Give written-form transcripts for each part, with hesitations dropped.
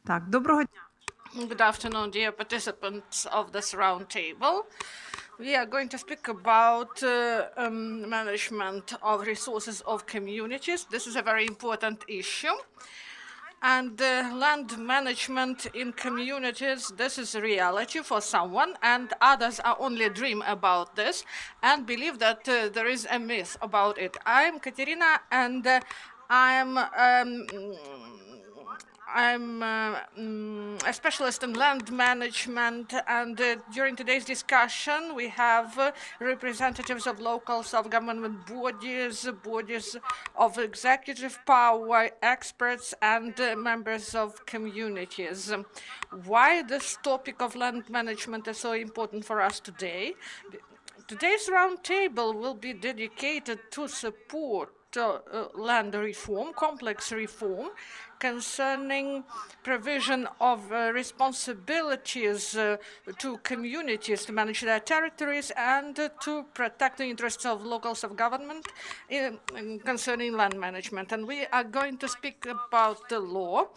Так, доброго дня. Good afternoon, dear participants of this round table. We are going to speak about management of resources of communities. This is a very important issue. And land management in communities, this is a reality for someone, and others are only dream about this and believe that there is a myth about it. I'm Katerina, and I'm a specialist in land management, and during today's discussion, we have representatives of local self-government bodies of executive power, experts, and members of communities. Why this topic of land management is so important for us today? Today's roundtable will be dedicated to support land reform, complex reform, concerning provision of responsibilities to communities to manage their territories and to protect the interests of local self-government concerning land management. And we are going to speak about the law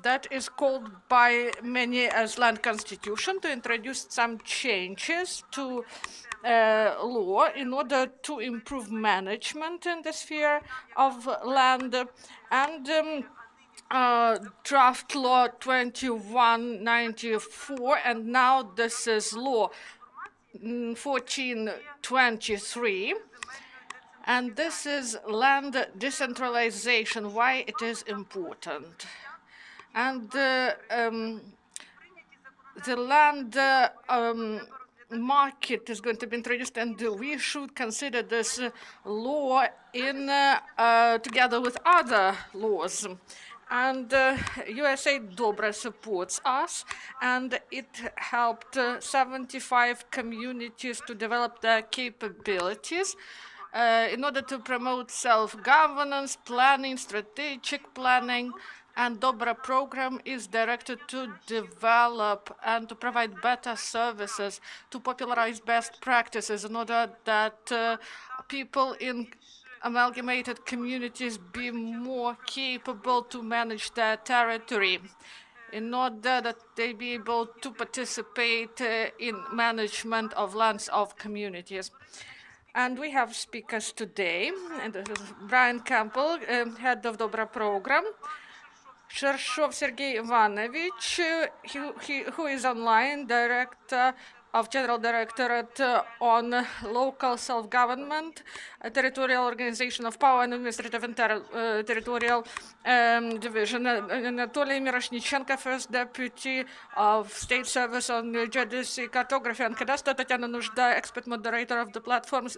that is called by many as land constitution, to introduce some changes to law in order to improve management in the sphere of land, and draft law 2194, and now this is law 1423. And this is land decentralization, why it is important. And the land market is going to be introduced, and we should consider this law in together with other laws. And USA Dobra supports us, and it helped 75 communities to develop their capabilities in order to promote self-governance, planning, strategic planning, and Dobra program is directed to develop and to provide better services, to popularize best practices in order that people in amalgamated communities be more capable to manage their territory, in order that they be able to participate in management of lands of communities. And we have speakers today, and this is Brian Campbell, head of Dobra program, Shershov Sergei Ivanovich, who is online, director of General Directorate on Local Self-Government, Territorial Organization of Power and Administrative and Territorial Division. Anatoly Miroshnichenko, First Deputy of State Service on Geodesy, Cartography and Cadastre. Tatiana Нужда, Expert Moderator of the platforms,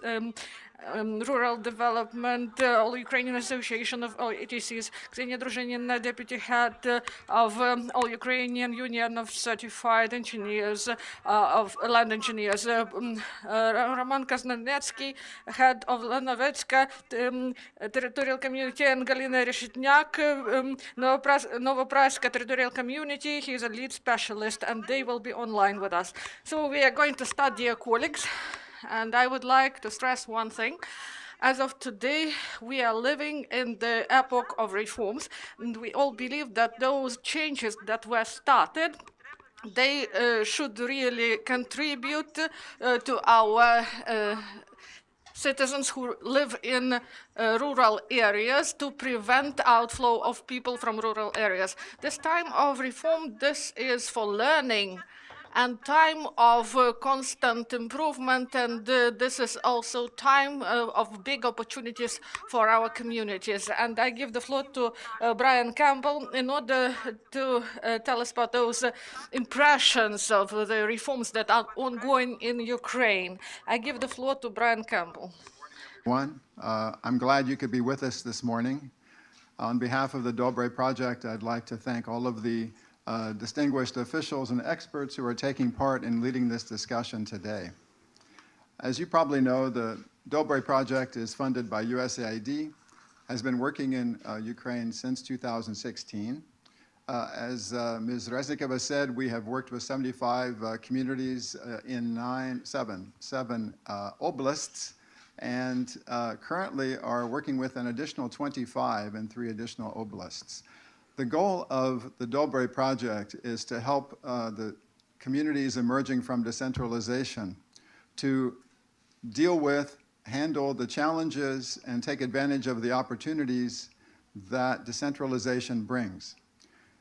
Rural Development, All Ukrainian Association of All ETCs. Ksenia Druzinina, Deputy Head of All Ukrainian Union of Certified Engineers, of Land Engineers. Roman Kaznanetsky, Head of Lanovetska Territorial Community, and Galina Reshitnyak, Novoproska Territorial Community. He is a lead specialist, and they will be online with us. So we are going to start, dear colleagues. And I would like to stress one thing. As of today, we are living in the epoch of reforms, and we all believe that those changes that were started, they should really contribute to our citizens who live in rural areas, to prevent outflow of people from rural areas. This time of reform, this is for learning and time of constant improvement, and this is also time of big opportunities for our communities. And I give the floor to Brian Campbell in order to tell us about those impressions of the reforms that are ongoing in Ukraine. I give the floor to Brian Campbell. I'm glad you could be with us this morning. On behalf of the Dobre Project, I'd like to thank all of the distinguished officials and experts who are taking part in leading this discussion today. As you probably know, the Dobre Project is funded by USAID, has been working in Ukraine since 2016. As Ms. Reznikova said, we have worked with 75 communities in seven oblasts, and currently are working with an additional 25 in 3 additional oblasts. The goal of the Dobre project is to help the communities emerging from decentralization to deal with, handle the challenges, and take advantage of the opportunities that decentralization brings.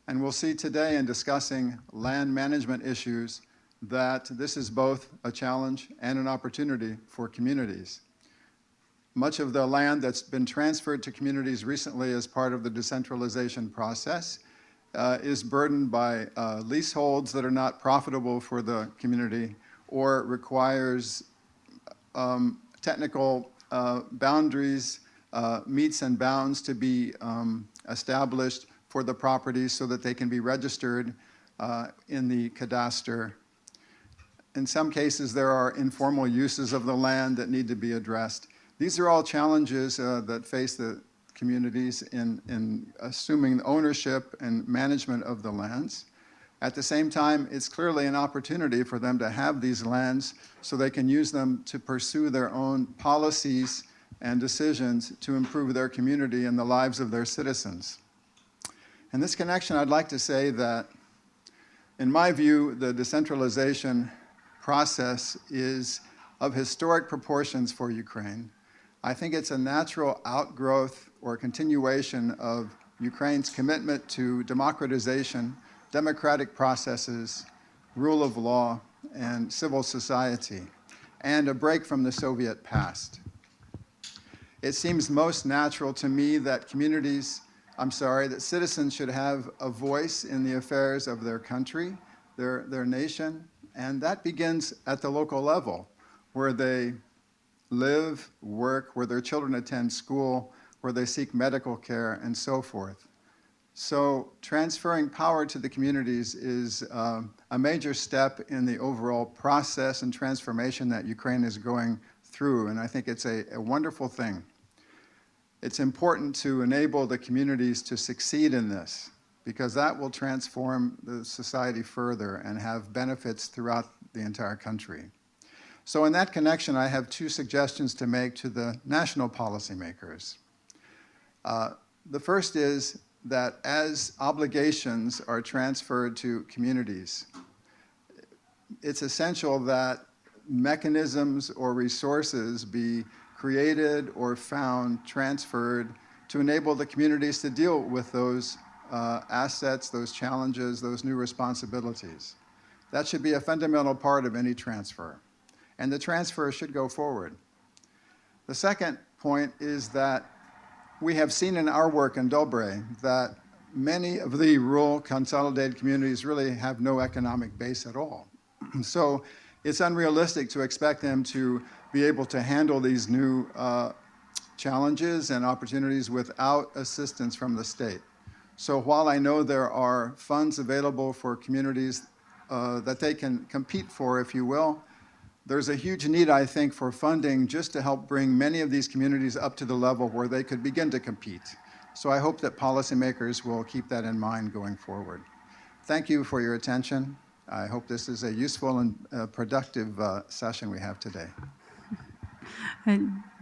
And we'll see today in discussing land management issues that this is both a challenge and an opportunity for communities. Much of the land that's been transferred to communities recently as part of the decentralization process is burdened by leaseholds that are not profitable for the community or requires technical boundaries, meets and bounds to be established for the properties so that they can be registered in the cadastre. In some cases, there are informal uses of the land that need to be addressed. These are all challenges that face the communities in assuming ownership and management of the lands. At the same time, it's clearly an opportunity for them to have these lands so they can use them to pursue their own policies and decisions to improve their community and the lives of their citizens. In this connection, I'd like to say that, in my view, the decentralization process is of historic proportions for Ukraine. I think it's a natural outgrowth or continuation of Ukraine's commitment to democratization, democratic processes, rule of law, and civil society, and a break from the Soviet past. It seems most natural to me that that citizens should have a voice in the affairs of their country, their nation, and that begins at the local level, where they live, work, where their children attend school, where they seek medical care, and so forth. So transferring power to the communities is a major step in the overall process and transformation that Ukraine is going through, and I think it's a wonderful thing. It's important to enable the communities to succeed in this, because that will transform the society further and have benefits throughout the entire country. So in that connection, I have two suggestions to make to the national policymakers. The first is that as obligations are transferred to communities, it's essential that mechanisms or resources be created or found, transferred, to enable the communities to deal with those assets, those challenges, those new responsibilities. That should be a fundamental part of any transfer, and the transfer should go forward. The second point is that we have seen in our work in Dobre that many of the rural consolidated communities really have no economic base at all. So it's unrealistic to expect them to be able to handle these new challenges and opportunities without assistance from the state. So while I know there are funds available for communities that they can compete for, if you will, there's a huge need, I think, for funding just to help bring many of these communities up to the level where they could begin to compete. So I hope that policymakers will keep that in mind going forward. Thank you for your attention. I hope this is a useful and productive session we have today.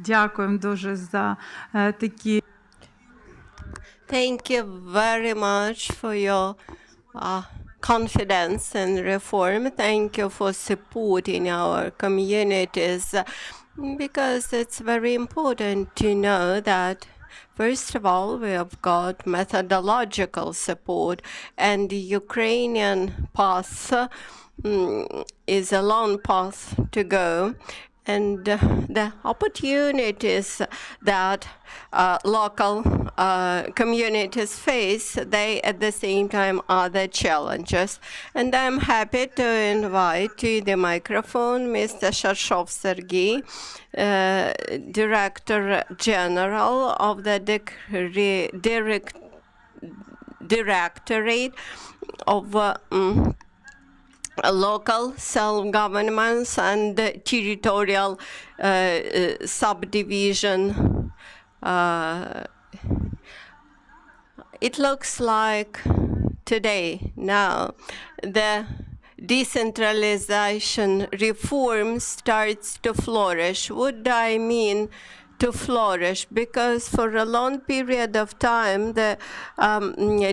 Дякуємо дуже за такі. Thank you very much for your confidence and reform. Thank you for supporting our communities, because it's very important to know that, first of all, we have got methodological support, and the Ukrainian path is a long path to go. And the opportunities that local communities face, they at the same time are the challenges. And I'm happy to invite to the microphone Mr. Sharshov Sergei, Director General of the Directorate of local self-governments and territorial subdivision. It looks like today, now, the decentralization reform starts to flourish. What I mean to flourish, because for a long period of time the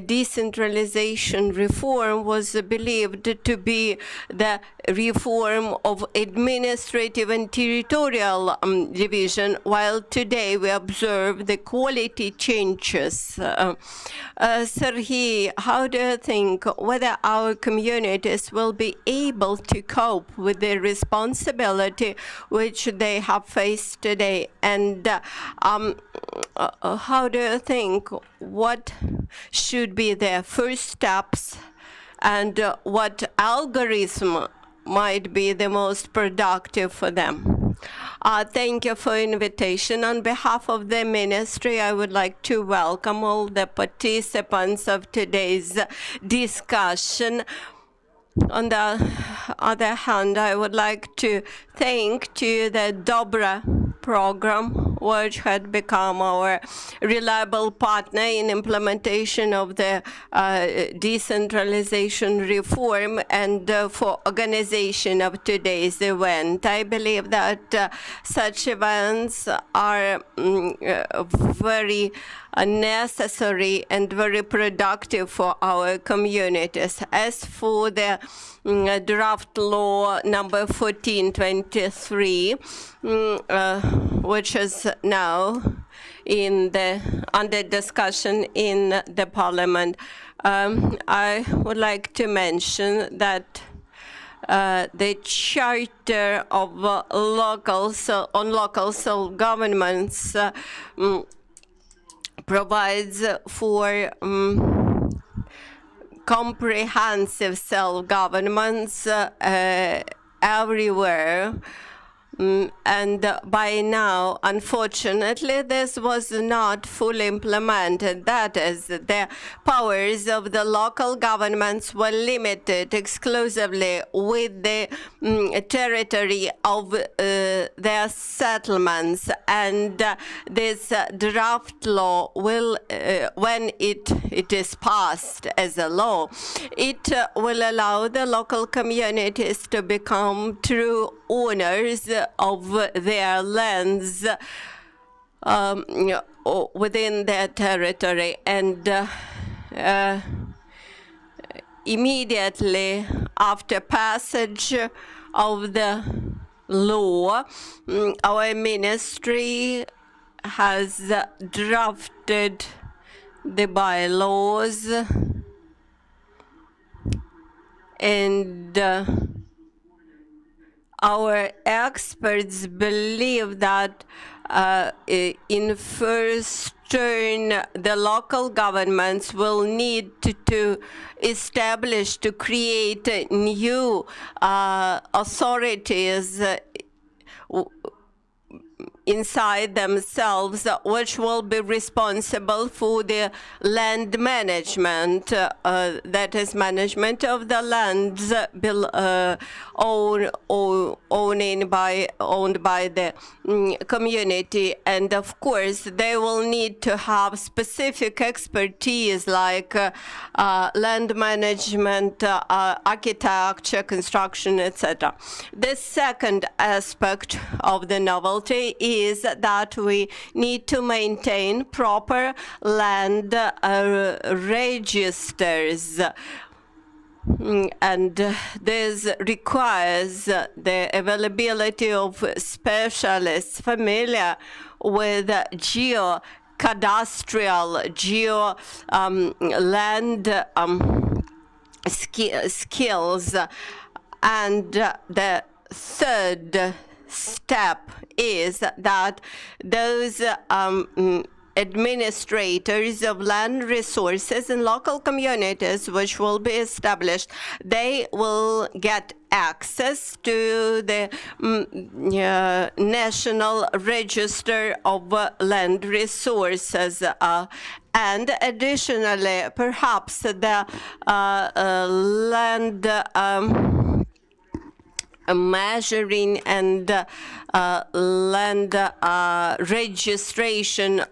decentralization reform was believed to be the reform of administrative and territorial division, while today we observe the quality changes. Sergei, how do you think whether our communities will be able to cope with the responsibility which they have faced today? And how do you think what should be their first steps, and what algorithm might be the most productive for them? Thank you for invitation. On behalf of the ministry, I would like to welcome all the participants of today's discussion. On the other hand, I would like to thank to the Dobra program, which had become our reliable partner in implementation of the decentralization reform, and for organization of today's event. I believe that such events are very necessary and very productive for our communities. As for the draft law number 1423, which is now under discussion in the parliament, I would like to mention that the Charter of local self-governments provides for comprehensive self-governments everywhere. And by now, unfortunately, this was not fully implemented. That is, the powers of the local governments were limited exclusively with the territory of their settlements. And this draft law will, when it is passed as a law, it will allow the local communities to become true owners of their lands within their territory. And immediately after passage of the law, our ministry has drafted the bylaws, and our experts believe that in first turn, the local governments will need to establish, to create new authorities inside themselves, which will be responsible for the land management, that is, management of the lands owned by the community. And of course, they will need to have specific expertise like land management, architecture, construction, etc. The second aspect of the novelty is that we need to maintain proper land registers. And this requires the availability of specialists familiar with geocadastral, land skills. And the third step is that those administrators of land resources in local communities which will be established, they will get access to the National Register of Land Resources. And additionally, perhaps the land measuring and land registration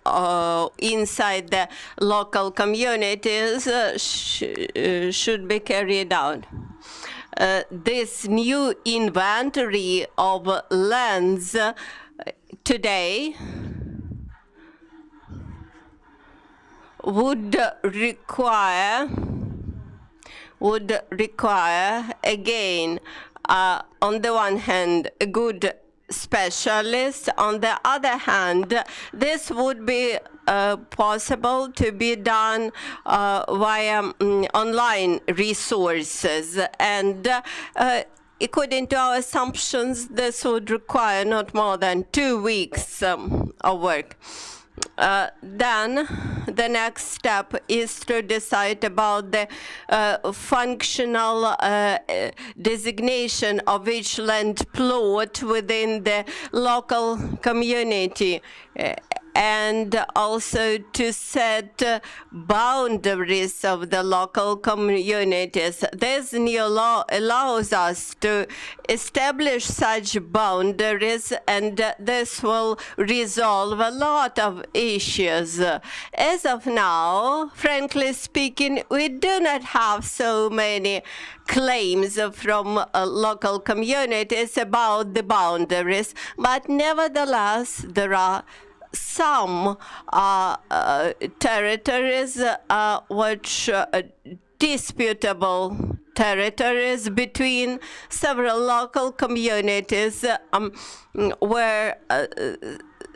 inside the local communities should be carried out. This new inventory of lands today would require again, on the one hand, a good specialist. On the other hand, this would be possible to be done via online resources. And according to our assumptions, this would require not more than 2 weeks of work. Then the next step is to decide about the functional designation of each land plot within the local community, and also to set boundaries of the local communities. This new law allows us to establish such boundaries, and this will resolve a lot of issues. As of now, frankly speaking, we do not have so many claims from local communities about the boundaries, but nevertheless, there are some territories which disputable territories between several local communities where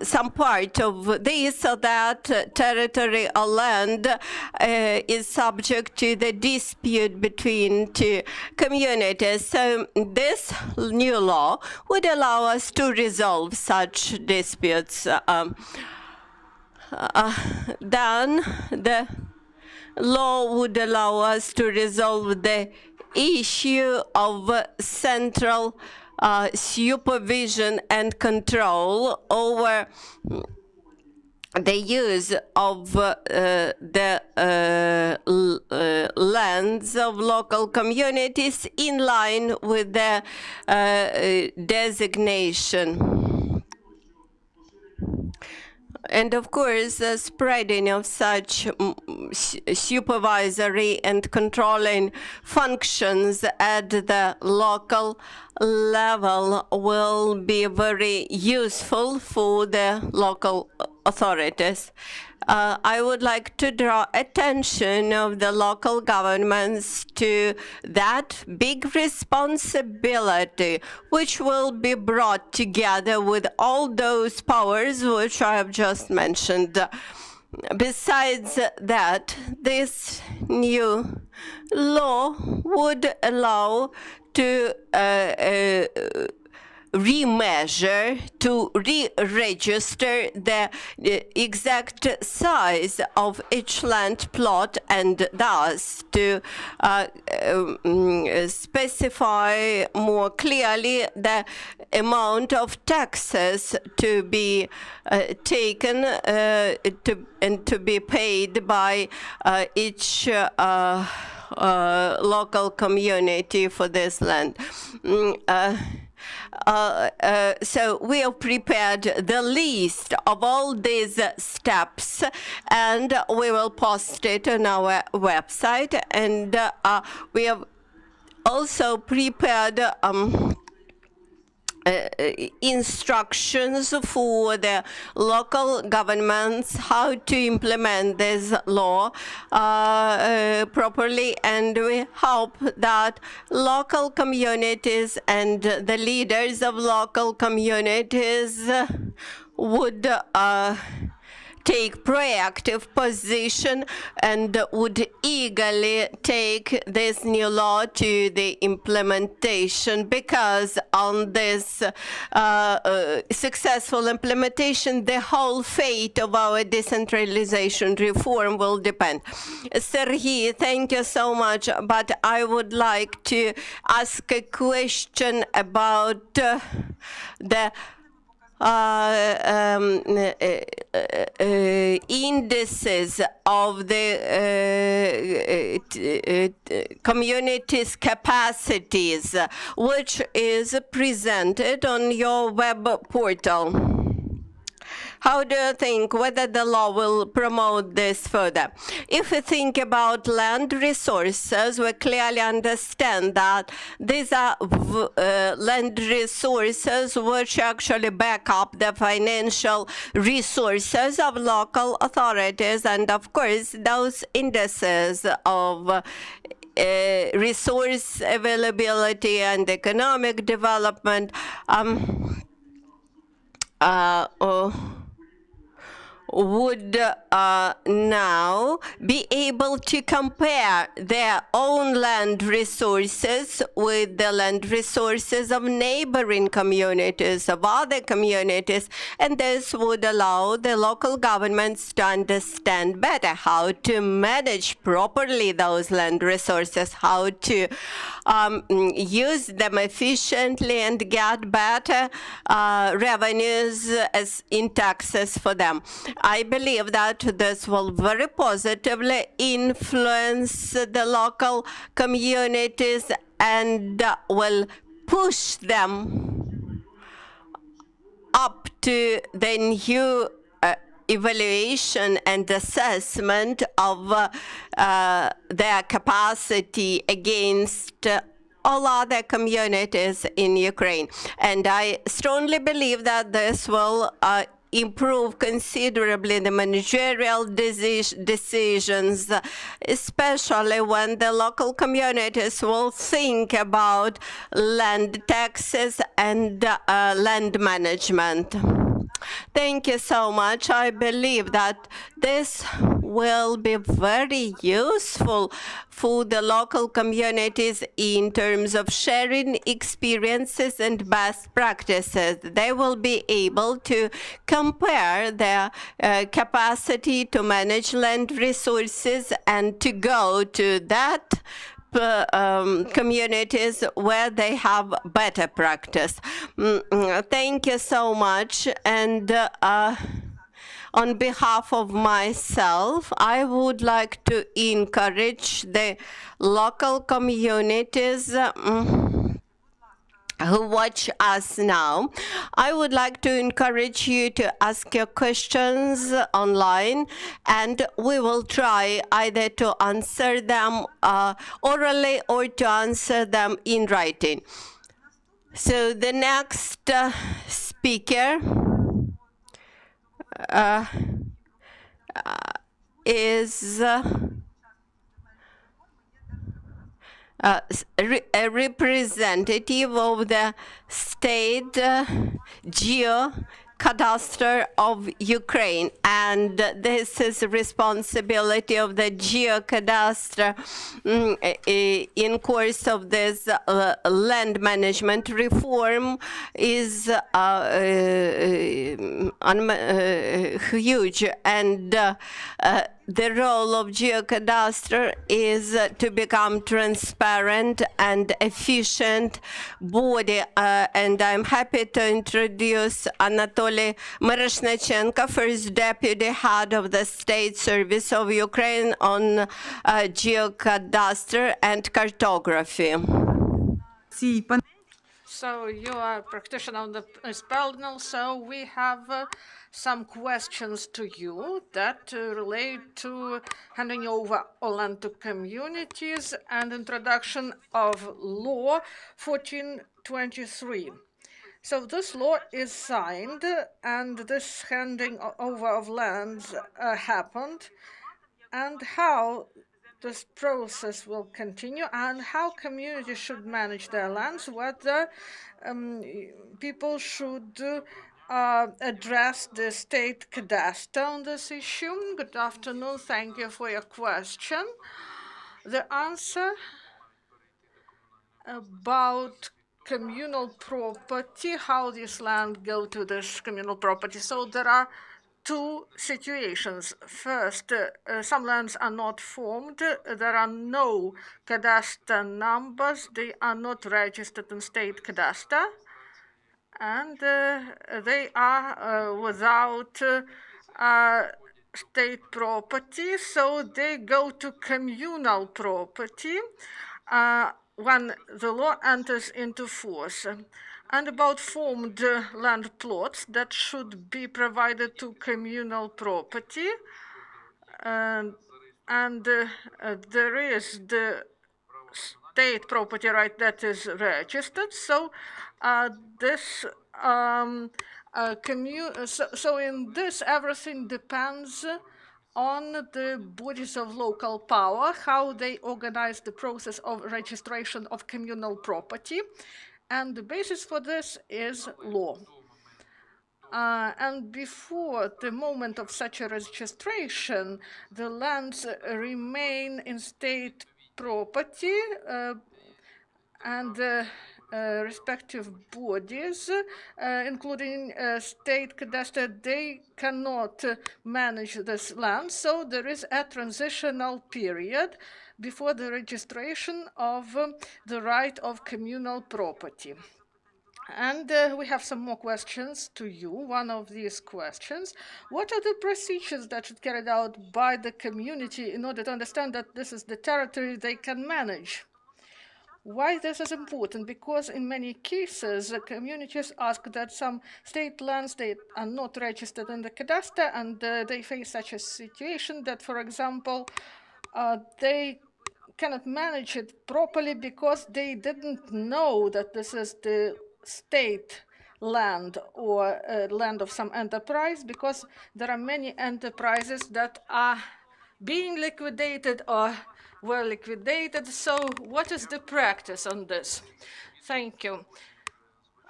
some part of this or that territory or land is subject to the dispute between two communities. So this new law would allow us to resolve such disputes. Then the law would allow us to resolve the issue of central supervision and control over the use of the lands of local communities in line with the designation. And of course, the spreading of such supervisory and controlling functions at the local level will be very useful for the local authorities. I would like to draw attention of the local governments to that big responsibility which will be brought together with all those powers which I have just mentioned. Besides that, this new law would allow to remeasure, to re-register the exact size of each land plot, and thus to specify more clearly the amount of taxes to be taken and to be paid by each local community for this land. So we have prepared the list of all these steps, and we will post it on our website. And we have also prepared instructions for the local governments how to implement this law properly, and we hope that local communities and the leaders of local communities would take proactive position and would eagerly take this new law to the implementation, because on this successful implementation, the whole fate of our decentralization reform will depend. Sergei, thank you so much, but I would like to ask a question about the indices of the communities' capacities, which is presented on your web portal. How do you think whether the law will promote this further? If we think about land resources, we clearly understand that these are land resources which actually back up the financial resources of local authorities, and of course those indices of resource availability and economic development would now be able to compare their own land resources with the land resources of neighboring communities, of other communities, and this would allow the local governments to understand better how to manage properly those land resources, how to use them efficiently and get better revenues as in taxes for them. I believe that this will very positively influence the local communities and will push them up to the new evaluation and assessment of their capacity against all other communities in Ukraine. And I strongly believe that this will improve considerably the managerial decisions, especially when the local communities will think about land taxes and land management. Thank you so much. I believe that this will be very useful for the local communities in terms of sharing experiences and best practices. They will be able to compare their capacity to manage land resources and to go to that communities where they have better practice. Thank you so much. And on behalf of myself, I would like to encourage the local communities who watch us now. I would like to encourage you to ask your questions online, and we will try either to answer them orally or to answer them in writing. So the next speaker is a representative of the state geocadastre of Ukraine, and this is responsibility of the geocadastre in course of this land management reform is huge, and the role of geocadastre is to become transparent and efficient body, and I'm happy to introduce Anatoly Miroshnichenko, first deputy head of the State Service of Ukraine on geocadastre and cartography. So you are a practitioner on the panel, so we have some questions to you that relate to handing over all land to communities and introduction of law 1423. So this law is signed, and this handing over of lands happened, and how this process will continue, and how communities should manage their lands, whether people should address the state cadastre on this issue. Good afternoon. Thank you for your question. The answer about communal property, how this land go to this communal property. So there are two situations. First, some lands are not formed. There are no cadastre numbers. They are not registered in state cadastre. And they are without state property, so they go to communal property when the law enters into force. and about formed land plots that should be provided to communal property. There is the state property right that is registered. So this so in this everything depends on the bodies of local power, how they organize the process of registration of communal property, and the basis for this is law. And before the moment of such a registration, the lands remain in state property, and respective bodies, including state cadastre, they cannot manage this land. So there is a transitional period before the registration of the right of communal property. And we have some more questions to you. One of these questions: what are the procedures that should be carried out by the community in order to understand that this is the territory they can manage? Why this is important? Because in many cases, communities ask that some state lands, they are not registered in the cadastre, and they face such a situation that, for example, they cannot manage it properly because they didn't know that this is the state land or land of some enterprise, because there are many enterprises that are being liquidated or were liquidated. So what is the practice on this? Thank you.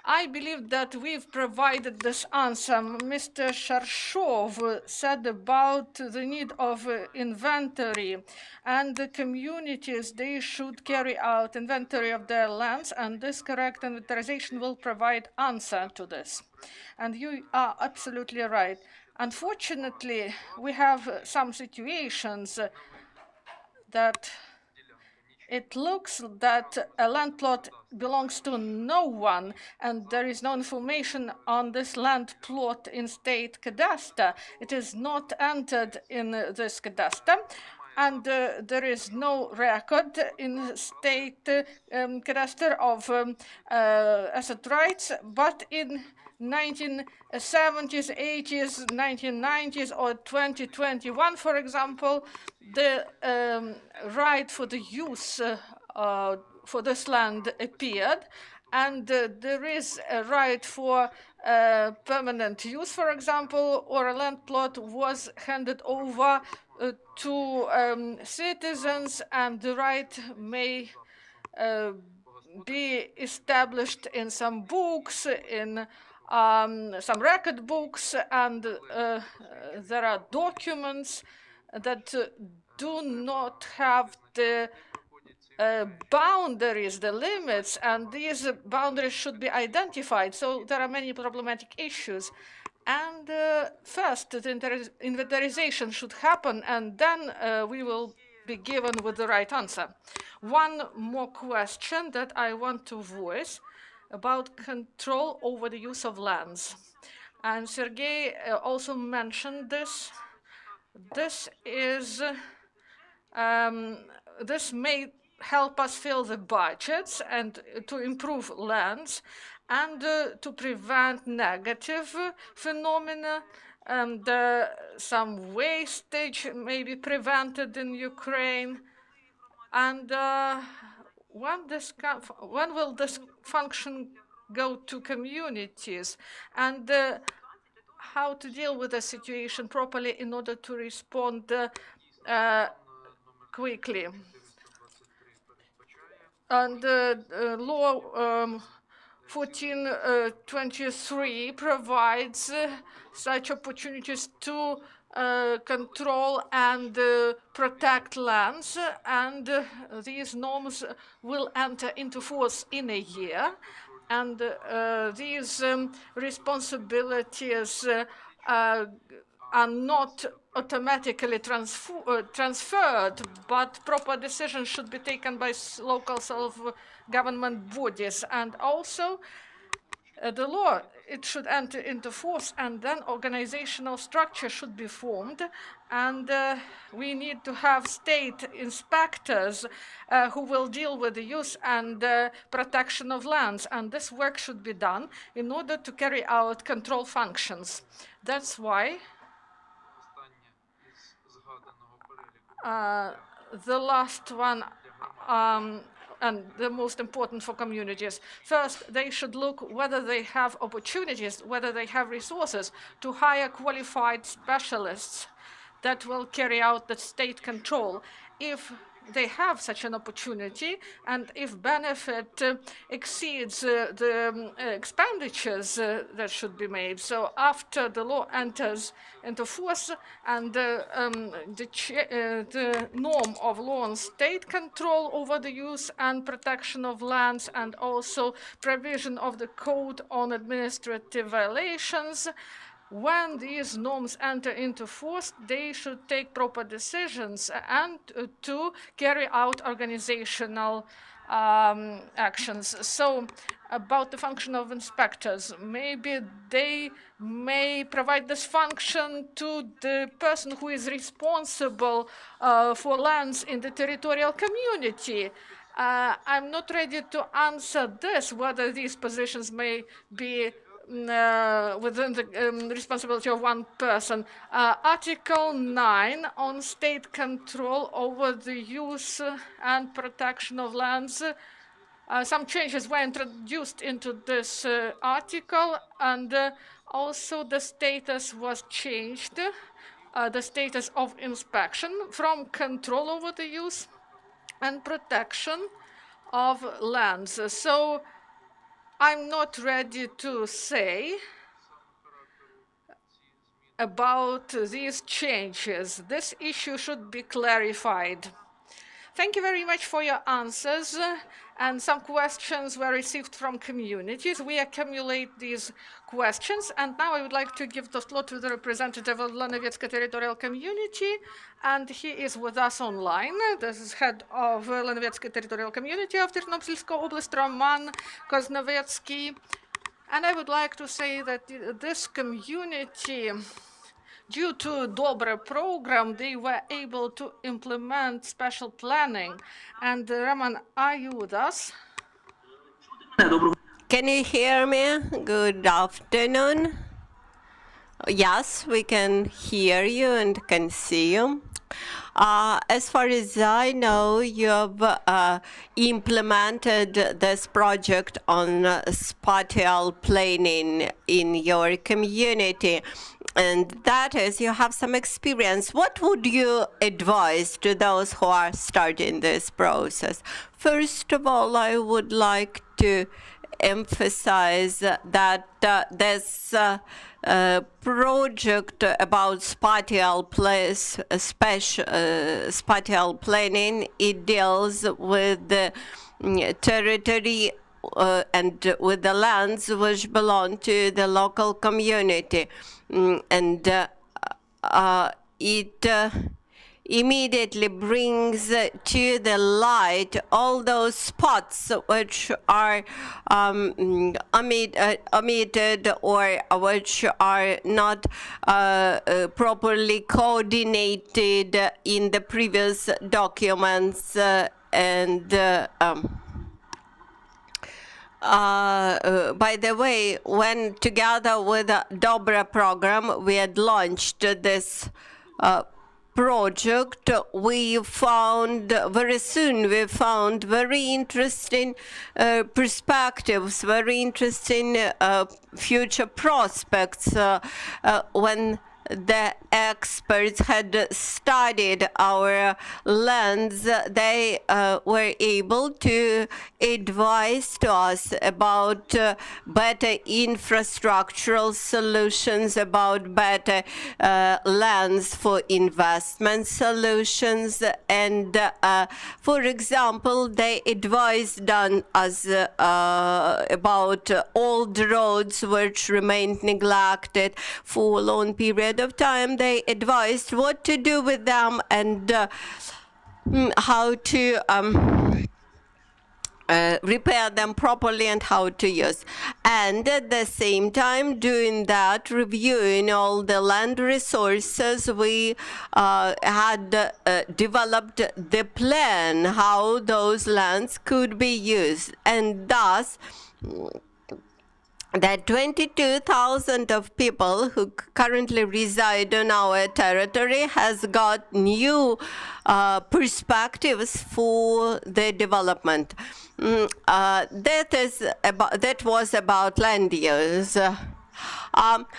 I believe that we've provided this answer. Mr. Sharshov said about the need of inventory, and the communities, they should carry out inventory of their lands, and this correct inventarization will provide answer to this. And you are absolutely right. Unfortunately, we have some situations that it looks that a land plot belongs to no one, and there is no information on this land plot in state cadastre. It is not entered in this cadastre, and there is no record in state cadastre of asset rights, but in 1970s, 80s, 1990s, or 2021, for example, the right for the use for this land appeared, and there is a right for permanent use, for example, or a land plot was handed over to citizens, and the right may be established in some books, in some record books, and there are documents that do not have the boundaries, the limits, and these boundaries should be identified. So there are many problematic issues. And first, the inventarization should happen, and then we will be given with the right answer. One more question that I want to voice about control over the use of lands. And Sergei also mentioned this. This may help us fill the budgets and to improve lands and to prevent negative phenomena, and some wastage may be prevented in Ukraine. And when will this function go to communities, and how to deal with the situation properly in order to respond quickly? And law 1423 provides such opportunities to control and protect lands, and these norms will enter into force in a year. And these responsibilities are not automatically transferred, but proper decisions should be taken by local self-government bodies. And also, the law, it should enter into force, and then organizational structure should be formed, and we need to have state inspectors who will deal with the use and protection of lands, and this work should be done in order to carry out control functions. That's why the last one and the most important for communities. First, they should look whether they have opportunities, whether they have resources to hire qualified specialists that will carry out the state control. If they have such an opportunity, and if benefit exceeds the expenditures that should be made. So after the law enters into force and the norm of law and state control over the use and protection of lands, and also provision of the Code on Administrative Violations, when these norms enter into force, they should take proper decisions and to carry out organizational actions. So about the function of inspectors, maybe they may provide this function to the person who is responsible for lands in the territorial community. I'm not ready to answer this, whether these positions may be within the responsibility of one person. Article 9 on state control over the use and protection of lands. Some changes were introduced into this article, and also the status was changed, the status of inspection from control over the use and protection of lands. So I'm not ready to say about these changes. This issue should be clarified. Thank you very much for your answers. And some questions were received from communities. We accumulate these questions. And now I would like to give the floor to the representative of Lanowiecka territorial community. And he is with us online. This is head of Lanowiecka territorial community of Ternopilska Oblast, Roman Koznowiecki. And I would like to say that this community, due to Dobre program, they were able to implement spatial planning. And Roman, are you with us? Can you hear me? Good afternoon. Yes, we can hear you and can see you. As far as I know, you have implemented this project on spatial planning in your community, and that is, you have some experience. What would you advise to those who are starting this process? First of all, I would like to emphasize that this project about spatial planning, it deals with the territory and with the lands which belong to the local community, and it immediately brings to the light all those spots which are omitted or which are not properly coordinated in the previous documents, and by the way, when together with the Dobre program we had launched this project, we found very interesting perspectives, very interesting future prospects when the experts had studied our lands. They were able to advise to us about better infrastructural solutions, about better lands for investment solutions, and for example, they advised us about old roads which remained neglected for a long period of time. They advised what to do with them and how to repair them properly and how to use. And at the same time, doing that, reviewing all the land resources, we had developed the plan how those lands could be used. And thus, that 22,000 of people who currently reside on our territory has got new perspectives for the development. That was about land use.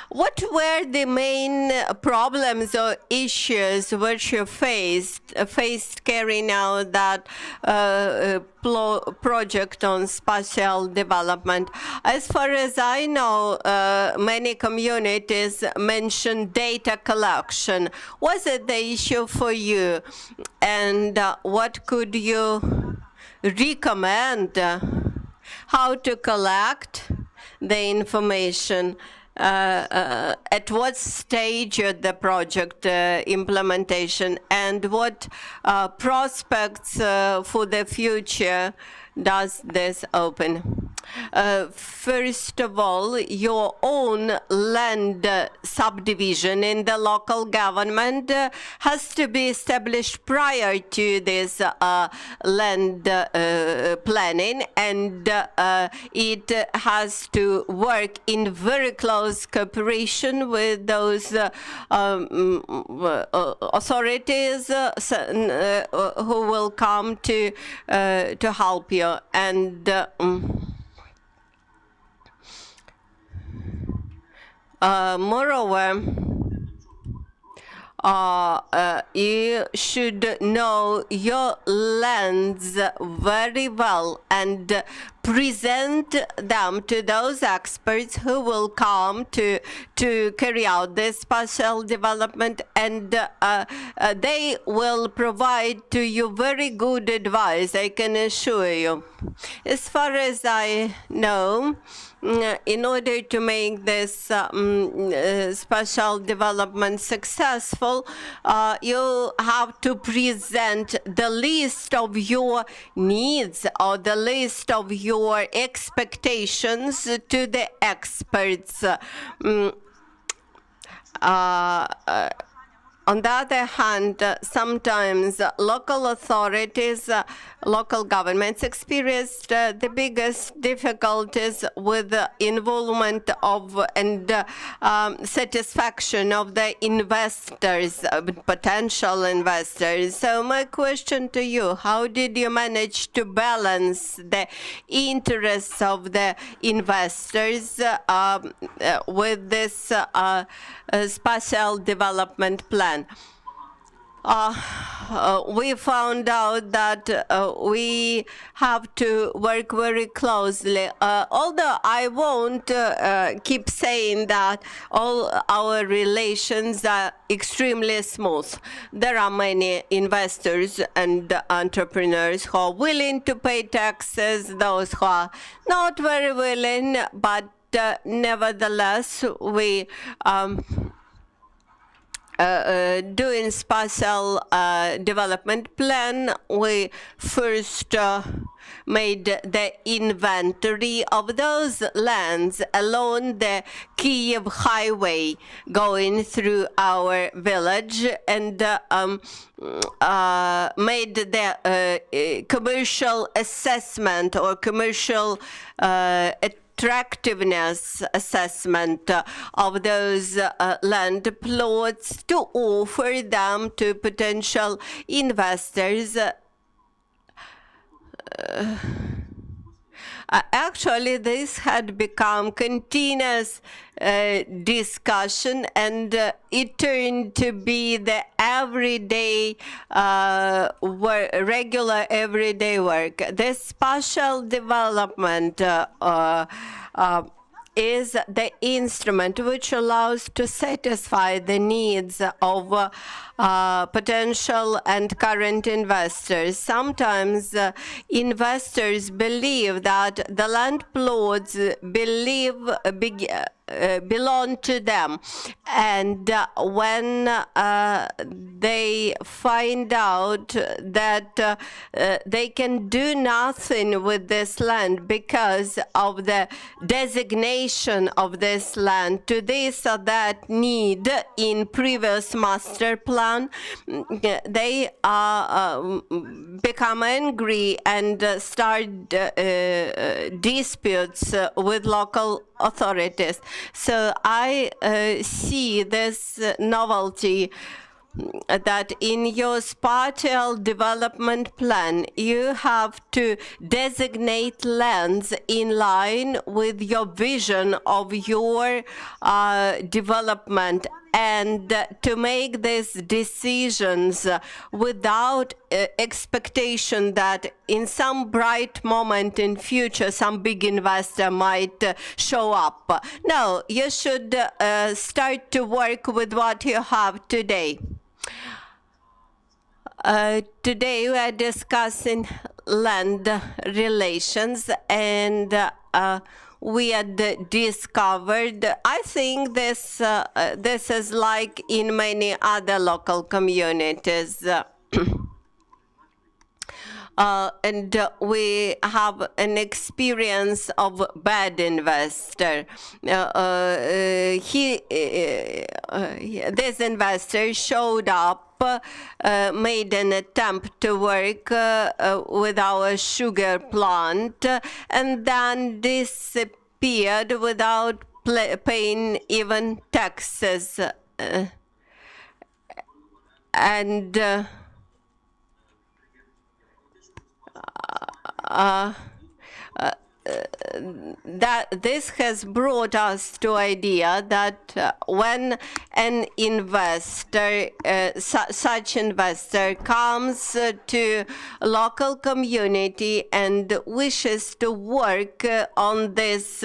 What were the main problems or issues which you faced carrying out that project on spatial development? As far as I know, many communities mentioned data collection. Was it the issue for you? And what could you recommend? How to collect the information? At what stage of the project implementation, and what prospects for the future does this open? First of all, your own land subdivision in the local government has to be established prior to this land planning, and it has to work in very close cooperation with those authorities who will come to help you. And moreover, you should know your lands very well and present them to those experts who will come to carry out this spatial development, and they will provide to you very good advice, I can assure you. As far as I know, in order to make this spatial development successful, you have to present the list of your needs or the list of your expectations to the experts. On the other hand, sometimes local authorities, local governments experienced the biggest difficulties with the involvement of and satisfaction of the investors, potential investors. So my question to you, how did you manage to balance the interests of the investors with this spatial development plan? We found out that we have to work very closely. Although I won't keep saying that all our relations are extremely smooth. There are many investors and entrepreneurs who are willing to pay taxes, those who are not very willing, but nevertheless, we doing spatial development plan, we first made the inventory of those lands along the Kiev highway going through our village, and made the commercial assessment or commercial attractiveness assessment of those land plots to offer them to potential investors. Actually, this had become continuous discussion, and it turned to be the everyday, regular everyday work. This spatial development is the instrument which allows to satisfy the needs of potential and current investors. Sometimes investors believe that the land plots belong to them. And when they find out that they can do nothing with this land because of the designation of this land to this or that need in previous master plan, they become angry and start disputes with local authorities. So I see this novelty that in your spatial development plan, you have to designate lands in line with your vision of your development, and to make these decisions without expectation that in some bright moment in future some big investor might show up. No, you should start to work with what you have today. Today we are discussing land relations, and we had discovered, I think this is like in many other local communities. And we have an experience of bad investor. This investor showed up, made an attempt to work with our sugar plant, and then disappeared without paying even taxes. And that this has brought us to idea that when an investor, such investor comes to a local community and wishes to work on this,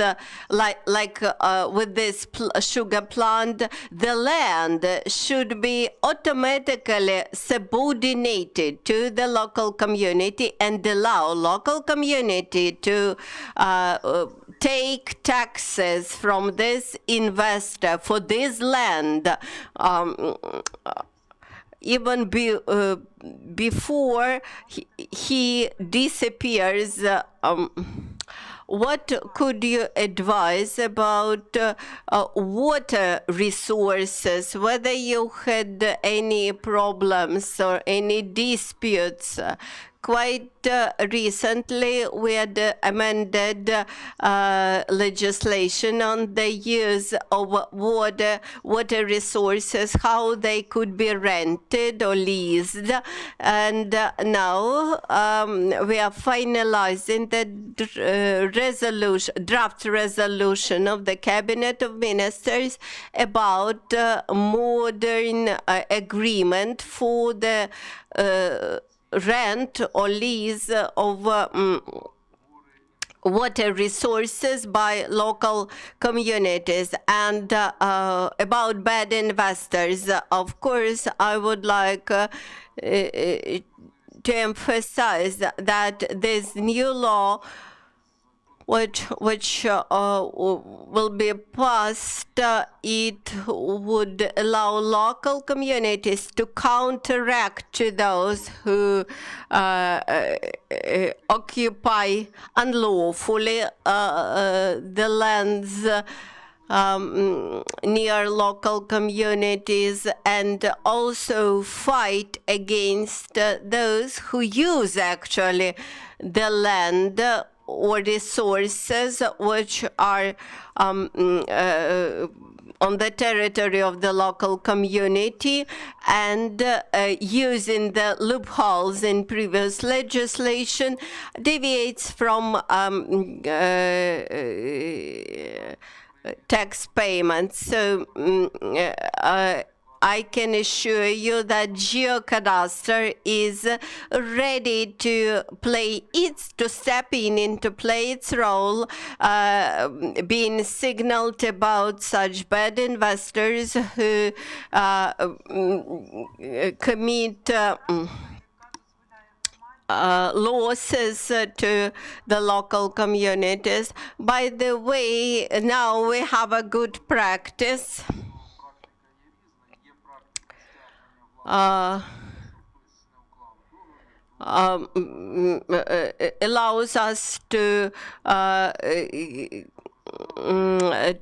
with this sugar plant, the land should be automatically subordinated to the local community and allow local community to take taxes from this investor for this land, even before he disappears. What could you advise about water resources, whether you had any problems or any disputes? Quite recently, we had amended legislation on the use of water resources, how they could be rented or leased. And now we are finalizing the draft resolution of the Cabinet of Ministers about modern agreement for the rent or lease of water resources by local communities. And about bad investors, of course, I would like to emphasize that this new law which will be passed, it would allow local communities to counteract to those who occupy unlawfully the lands near local communities, and also fight against those who use actually the land or resources which are on the territory of the local community, and using the loopholes in previous legislation deviates from tax payments. So I can assure you that Geocadastre is ready to step into play its role, being signaled about such bad investors who commit losses to the local communities. By the way, now we have a good practice. Allows us to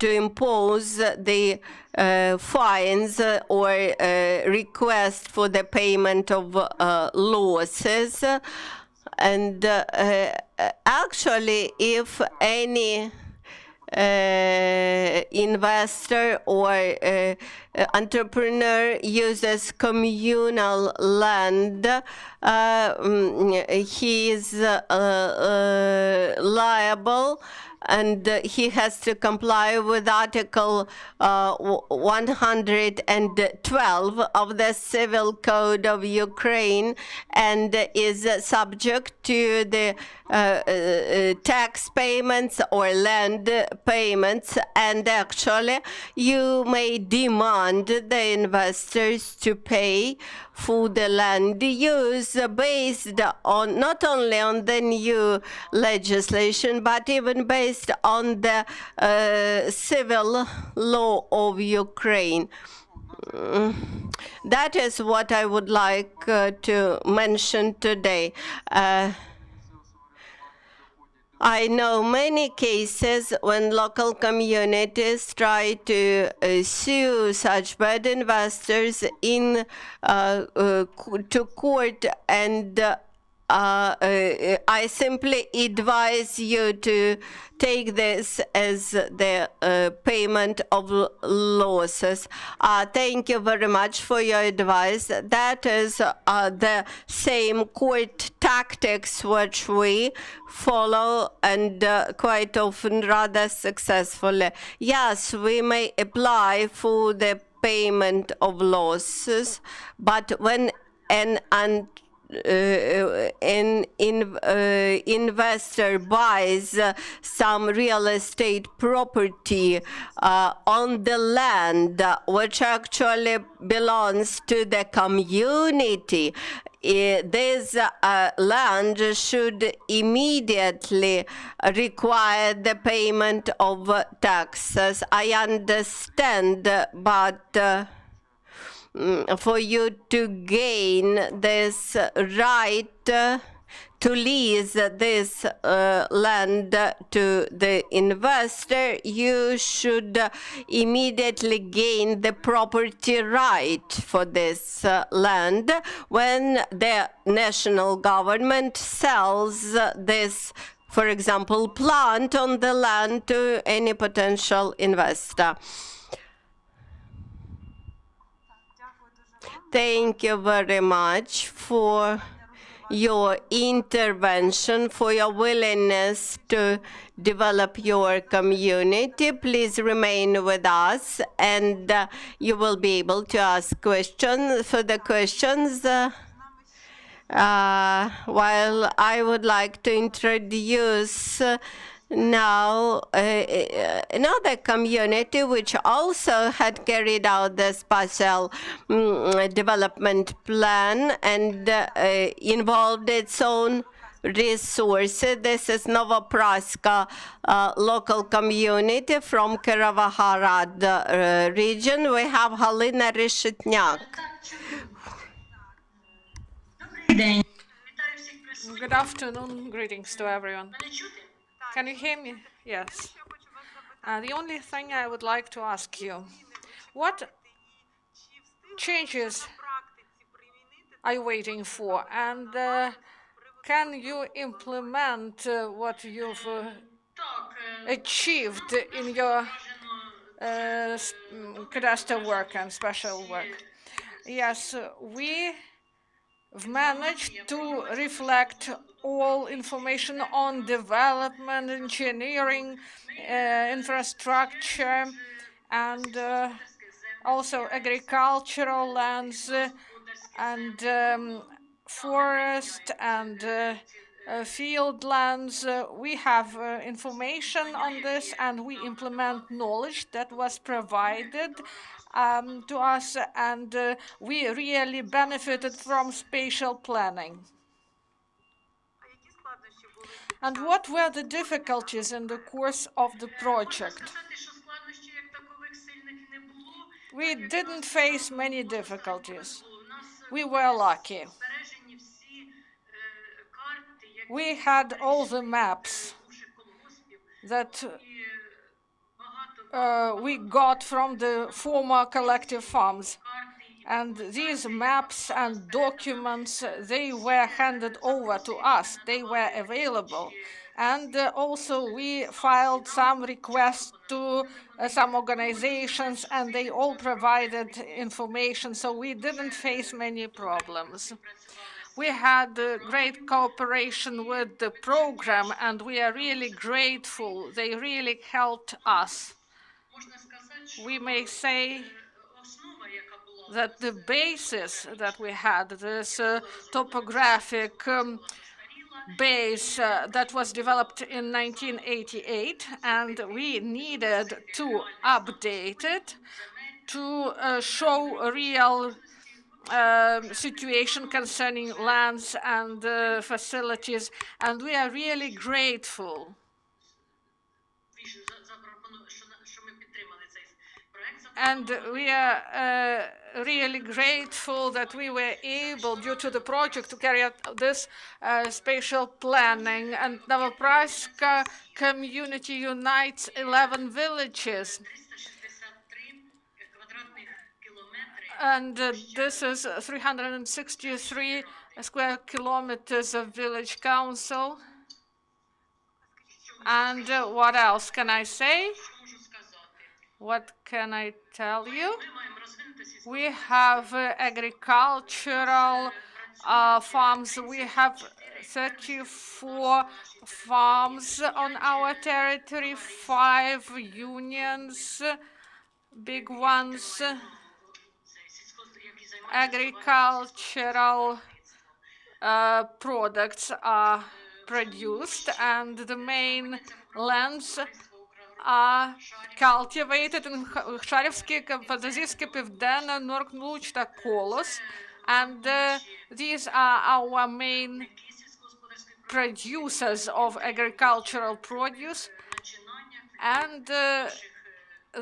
impose the fines or request for the payment of losses. And actually, if any investor or entrepreneur uses communal land, he is liable, and he has to comply with Article 112 of the Civil Code of Ukraine, and is subject to the tax payments or land payments. And actually, you may demand the investors to pay for the land use based on not only on the new legislation, but even based on the civil law of Ukraine. That is what I would like to mention today. I know many cases when local communities try to sue such bad investors to court, and I simply advise you to take this as the payment of losses. Thank you very much for your advice. That is the same court tactics which we follow, and quite often rather successfully. Yes, we may apply for the payment of losses, but when an investor buys some real estate property on the land which actually belongs to the community, this land should immediately require the payment of taxes. I understand, but for you to gain this right to lease this land to the investor, you should immediately gain the property right for this land when the national government sells this, for example, plant on the land to any potential investor. Thank you very much for your intervention, for your willingness to develop your community. Please remain with us, and you will be able to ask questions. For the questions, while I would like to introduce now another community which also had carried out the spatial development plan and involved its own resources. This is Novoproska local community from Kirovohrad region. We have Halina Решетняк. Good afternoon. Greetings to everyone. Can you hear me? Yes. The only thing I would like to ask you, what changes are you waiting for? And can you implement what you've achieved in your cadastre work and special work? Yes, we've managed to reflect all information on development, engineering, infrastructure, and also agricultural lands and forest and field lands. We have information on this, and we implement knowledge that was provided to us, and we really benefited from spatial planning. And what were the difficulties in the course of the project? We didn't face many difficulties. We were lucky. We had all the maps that we got from the former collective farms. And these maps and documents, they were handed over to us. They were available. And also we filed some requests to some organizations, and they all provided information, so we didn't face many problems. We had great cooperation with the program, and we are really grateful. They really helped us. We may say that the basis that we had, this topographic base that was developed in 1988, and we needed to update it to show a real situation concerning lands and facilities, and we are really grateful. And we are really grateful that we were able, due to the project, to carry out this spatial planning. And Novoproska community unites 11 villages. And this is 363 square kilometers of village council. And what else can I say? What can I tell you? We have agricultural farms. We have 34 farms on our territory, 5 unions, big ones. Agricultural products are produced, and the main lands are cultivated in Шарівське, Фантазівське, Південне, Норк-Луч та Колос. And these are our main producers of agricultural produce. And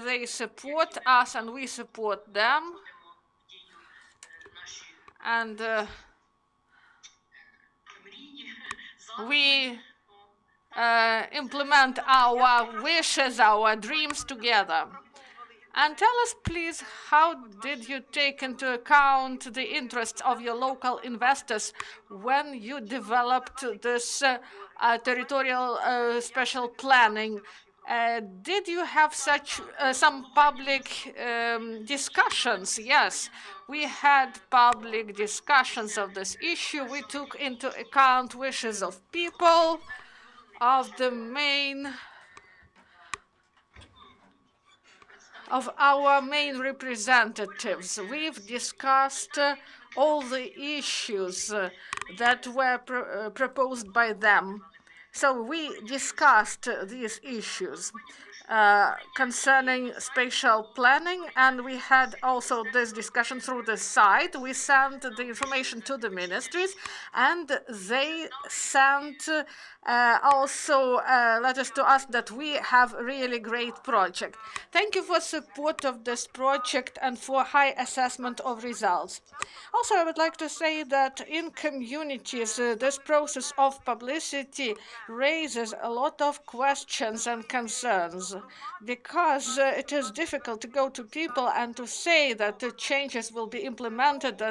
they support us, and we support them. And we implement our wishes, our dreams together. And tell us, please, how did you take into account the interests of your local investors when you developed this territorial special planning? Did you have such some public discussions? Yes, we had public discussions of this issue. We took into account wishes of people, of our main representatives. We've discussed all the issues that were proposed by them. So we discussed these issues concerning spatial planning, and we had also this discussion through the site. We sent the information to the ministries, and they sent also letters to us that we have a really great project. Thank you for support of this project and for high assessment of results. Also, I would like to say that in communities, this process of publicity raises a lot of questions and concerns, because it is difficult to go to people and to say that the changes will be implemented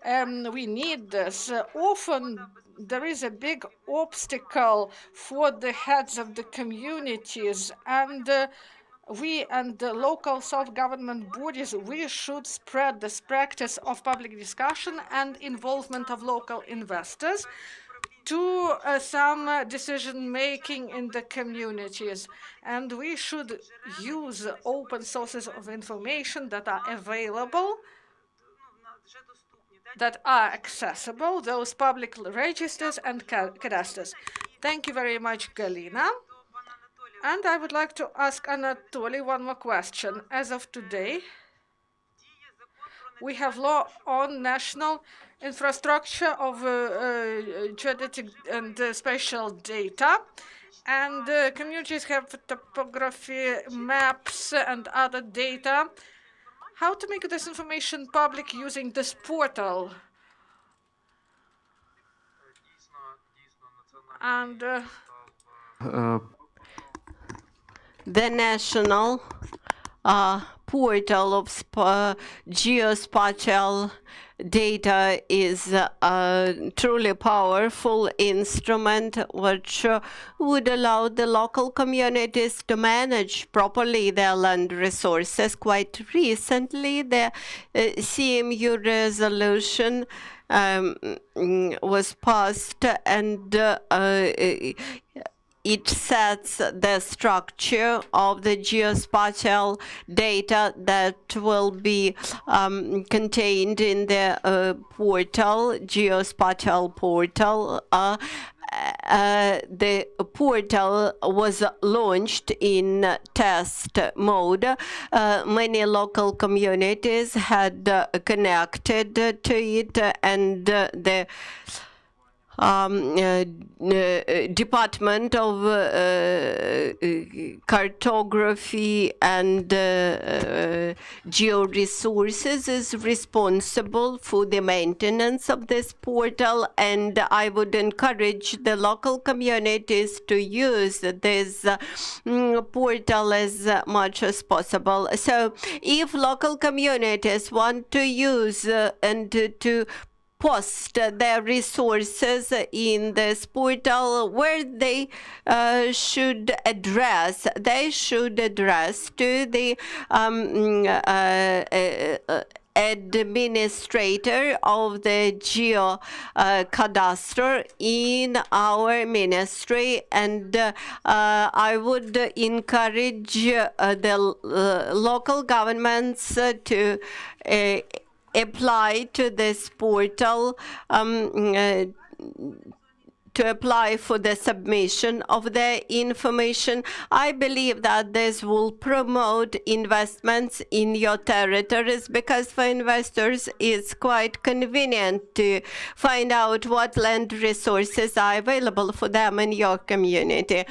and we need this. Often there is a big obstacle for the heads of the communities, and we and the local self-government bodies, we should spread this practice of public discussion and involvement of local investors to some decision-making in the communities. And we should use open sources of information that are available, that are accessible, those public registers and cadasters. Thank you very much, Galina. And I would like to ask Anatoly one more question. As of today, We have law on national infrastructure of geodetic and spatial data, and communities have topography maps and other data. How to make this information public using this portal? And The national portal of geospatial data is a truly powerful instrument which would allow the local communities to manage properly their land resources. Quite recently, the CMU resolution was passed, and it sets the structure of the geospatial data that will be contained in the geospatial portal. The portal was launched in test mode. Many local communities had connected to it, and the Department of Cartography and Georesources is responsible for the maintenance of this portal, and I would encourage the local communities to use this portal as much as possible. So if local communities want to use and to post their resources in this portal, where they should address to the administrator of the geocadastre in our ministry, and I would encourage the local governments to apply to this portal, to apply for the submission of the information. I believe that this will promote investments in your territories, because for investors it's quite convenient to find out what land resources are available for them in your community.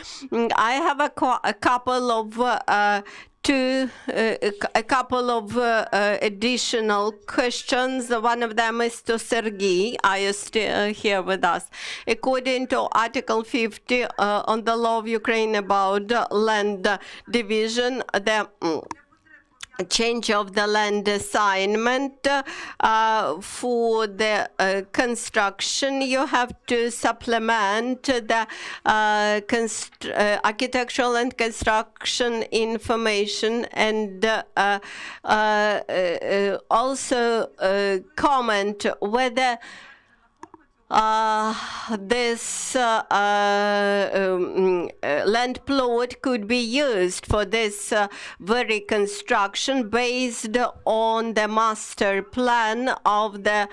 I have a couple of additional questions. One of them is to Sergei. Are you still here with us? According to Article 50 on the law of Ukraine about land division, the change of the land assignment for the construction, you have to supplement the architectural and construction information, and also comment whether this land plot could be used for this very construction based on the master plan of the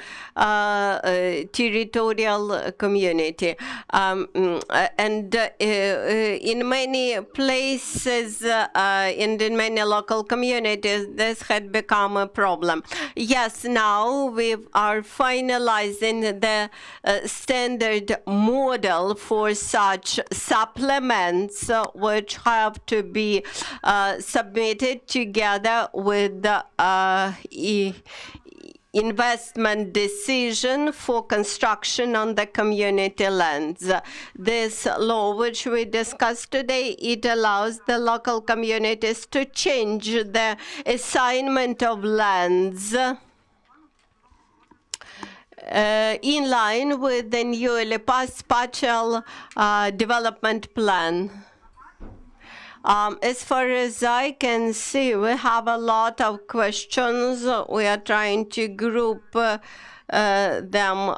territorial community. And in many places and in many local communities, this had become a problem. Yes, now we are finalizing the standard model for such supplements, which have to be submitted together with the investment decision for construction on the community lands. This law, which we discussed today, it allows the local communities to change the assignment of lands in line with the newly passed spatial development plan. As far as I can see, we have a lot of questions. We are trying to group them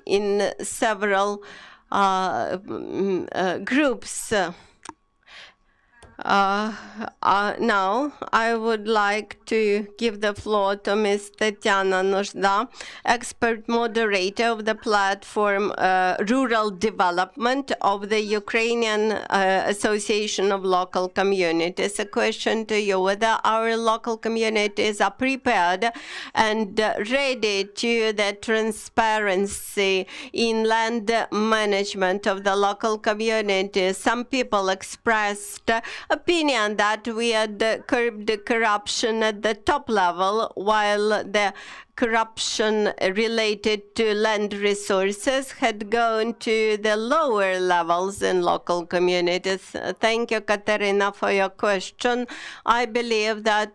in several groups. Now, I would like to give the floor to Ms. Tetiana Нужда, expert moderator of the platform Rural Development of the Ukrainian Association of Local Communities. A question to you, whether our local communities are prepared and ready to the transparency in land management of the local communities. Some people expressed opinion that we had curbed the corruption at the top level, while the corruption related to land resources had gone to the lower levels in local communities. Thank you, Katerina, for your question. I believe that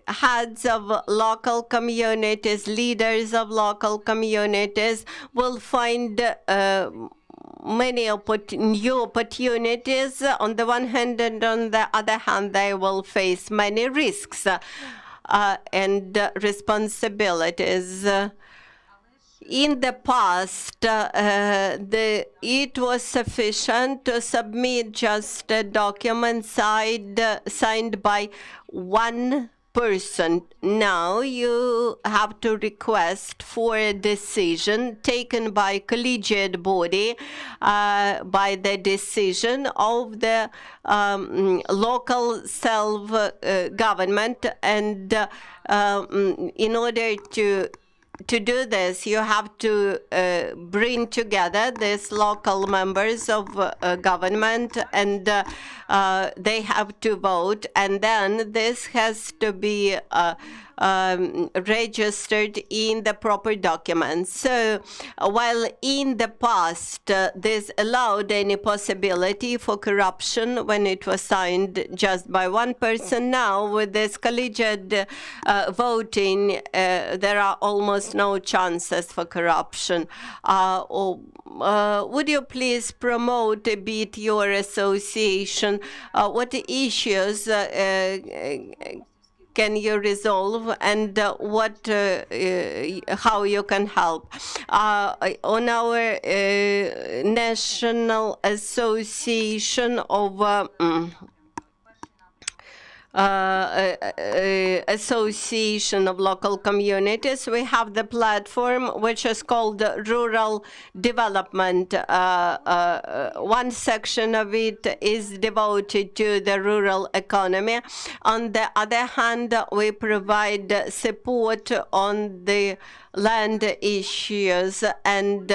heads of local communities, leaders of local communities will find many new opportunities on the one hand, and on the other hand, they will face many risks and responsibilities. In the past, it was sufficient to submit just a document signed by one person. Now you have to request for a decision taken by collegiate body, by the decision of the local self-government, and in order to do this, you have to bring together these local members of government, and they have to vote, and then this has to be registered in the proper documents. So while in the past this allowed any possibility for corruption when it was signed just by one person, now with this collegiate voting, there are almost no chances for corruption. Would you please promote a bit your association? What issues can you resolve, and how you can help? On our National Association of Association of Local Communities, we have the platform which is called Rural Development. One section of it is devoted to the rural economy. On the other hand, we provide support on the land issues and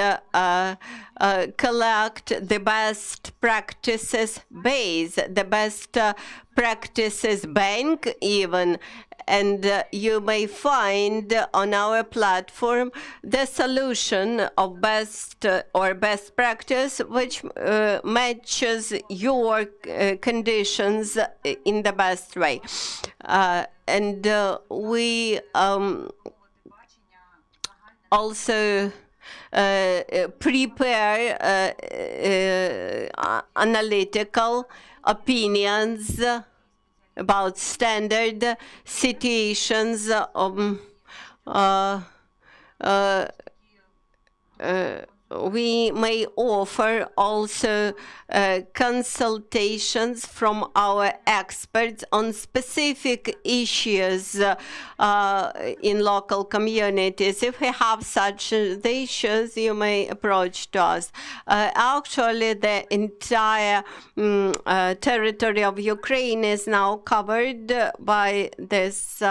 collect the best practices base, the best practices bank even. And you may find on our platform the solution of best practice which matches your conditions in the best way. And we also prepare analytical opinions about standard situations we may offer also consultations from our experts on specific issues in local communities. If we have such issues, you may approach to us. Actually, the entire territory of Ukraine is now covered by this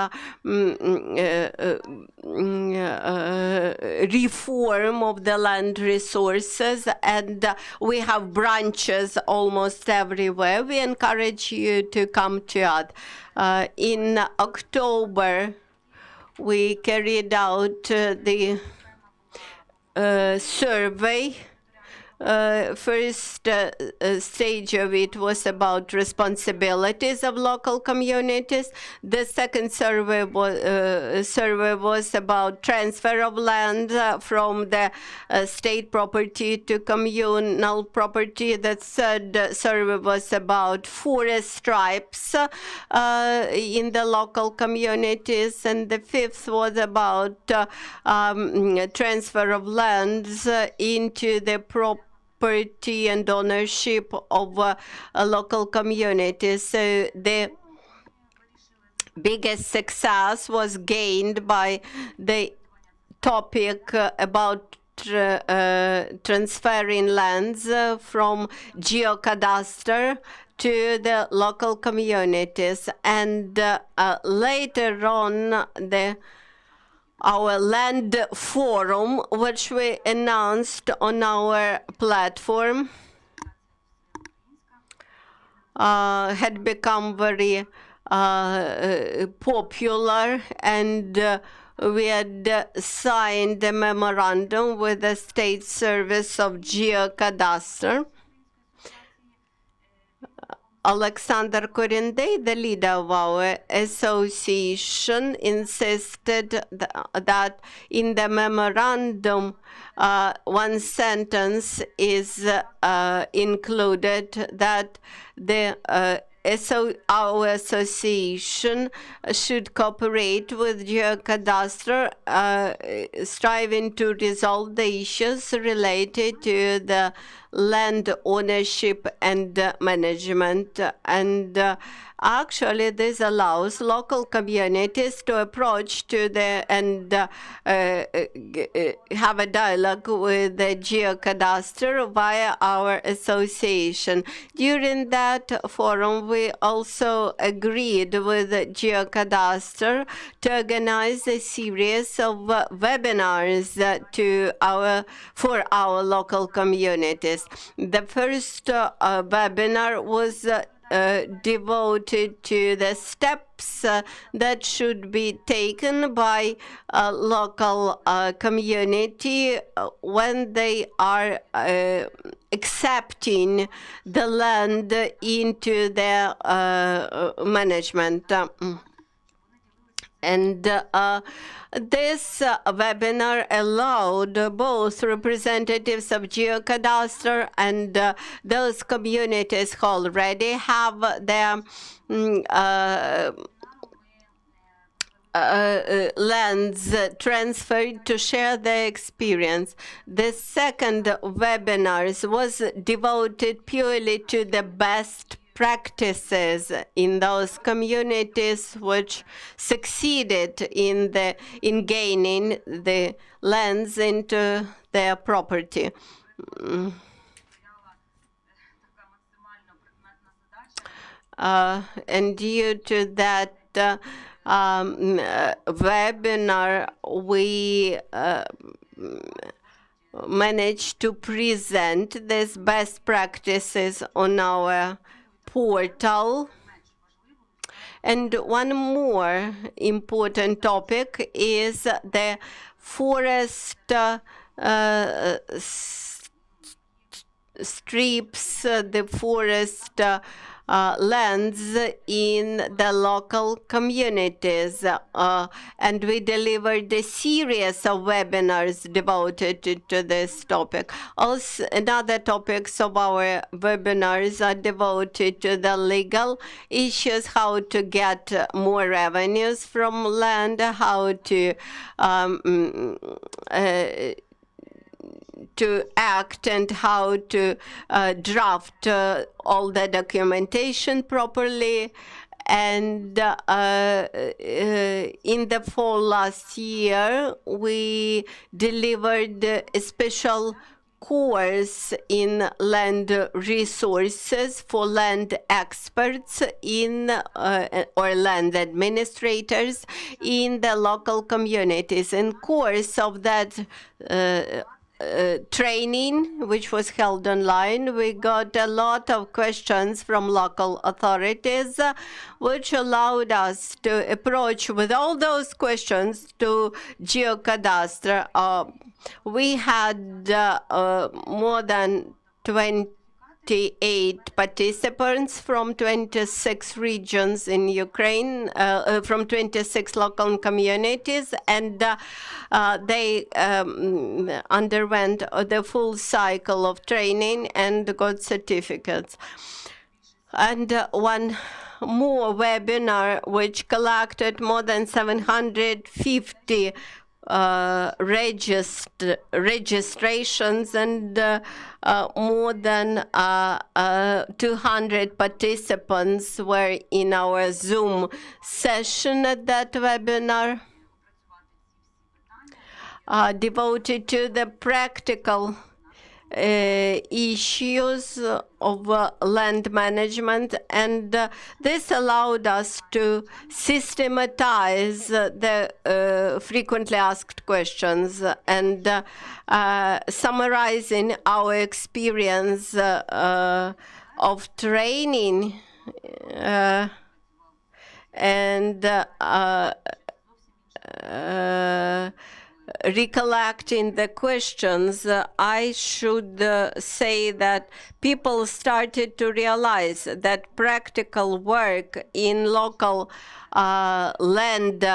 reform of the land resources, and we have branches almost everywhere. We encourage you to come to us. In October, we carried out the survey. First stage of it was about responsibilities of local communities. The second survey was about transfer of land from the state property to communal property. The third survey was about forest stripes in the local communities, and the fifth was about transfer of lands into the property and ownership of local communities. So the biggest success was gained by the topic about transferring lands from geocadastre to the local communities. And later on, our land forum, which we announced on our platform, had become very popular, and we had signed a memorandum with the State Service of Geocadastre. Alexander Korendey, the leader of our association, insisted that in the memorandum, one sentence is included that our association should cooperate with Geocadastre, striving to resolve the issues related to the land ownership and management. And actually, this allows local communities to approach to and have a dialogue with the Geocadastre via our association. During that forum, we also agreed with Geocadastre to organize a series of webinars for our local communities. The first webinar was devoted to the steps that should be taken by a local community when they are accepting the land into their management. And this webinar allowed both representatives of Geocadastre and those communities who already have their lands transferred to share their experience. The second webinar was devoted purely to the best practices in those communities which succeeded in gaining the lands into their property. And due to that webinar, we managed to present these best practices on our portal. And one more important topic is the forest strips, the forest lands in the local communities. And we delivered a series of webinars devoted to this topic. Also, another topics of our webinars are devoted to the legal issues, how to get more revenues from land, how to act and how to draft all the documentation properly. And in the fall last year, we delivered a special course in land resources for land experts or land administrators in the local communities. In course of that training, which was held online, we got a lot of questions from local authorities, which allowed us to approach with all those questions to Geocadastre. We had more than 28 participants from 26 regions in Ukraine, from 26 local communities, and they underwent the full cycle of training and got certificates. And one more webinar, which collected more than 750 registrations, and more than 200 participants were in our Zoom session at that webinar, devoted to the practical issues of land management, and this allowed us to systematize the frequently asked questions and summarizing our experience of training and recollecting the questions. I should say that people started to realize that practical work in local land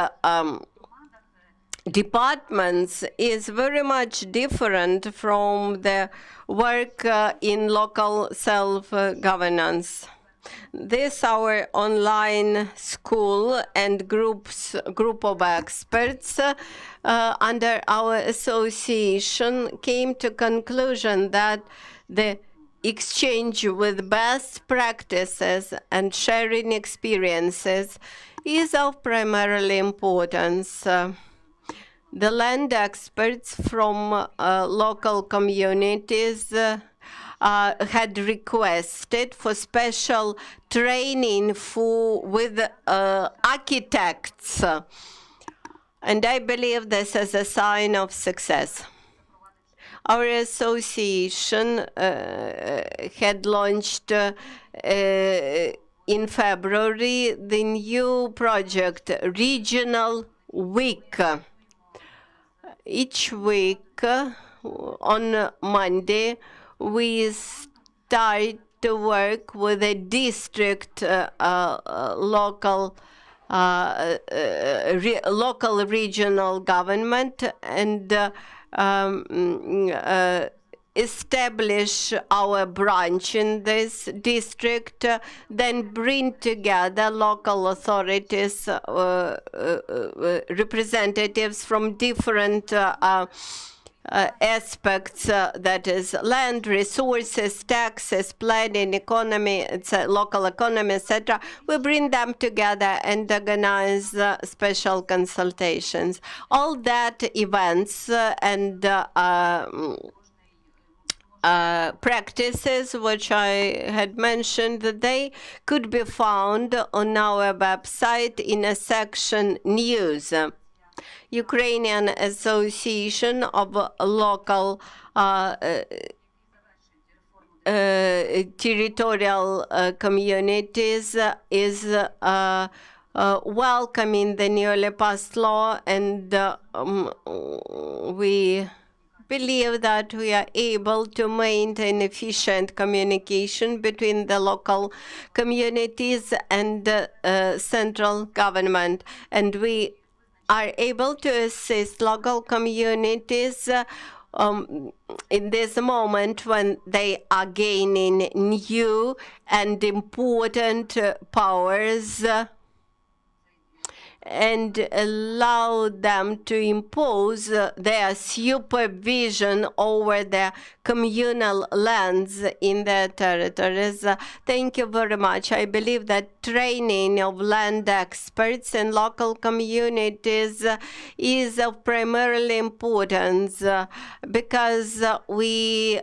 departments is very much different from the work in local self-governance. This our online school and group of experts under our association came to conclusion that the exchange with best practices and sharing experiences is of primarily importance. The land experts from local communities had requested for special training with architects, and I believe this is a sign of success. Our association had launched in February the new project, Regional Week. Each week on Monday, we start to work with a district local regional government and establish our branch in this district, then bring together local authorities, representatives from different aspects, that is land, resources, taxes, planning, economy, local economy, etc. We bring them together and organize special consultations. All that events and practices which I had mentioned, they could be found on our website in a section News. Ukrainian Association of Local Territorial Communities is welcoming the newly passed law, and we believe that we are able to maintain efficient communication between the local communities and central government, and we are able to assist local communities in this moment when they are gaining new and important powers, and allow them to impose their supervision over their communal lands in their territories. Thank you very much. I believe that training of land experts in local communities is of primarily importance because we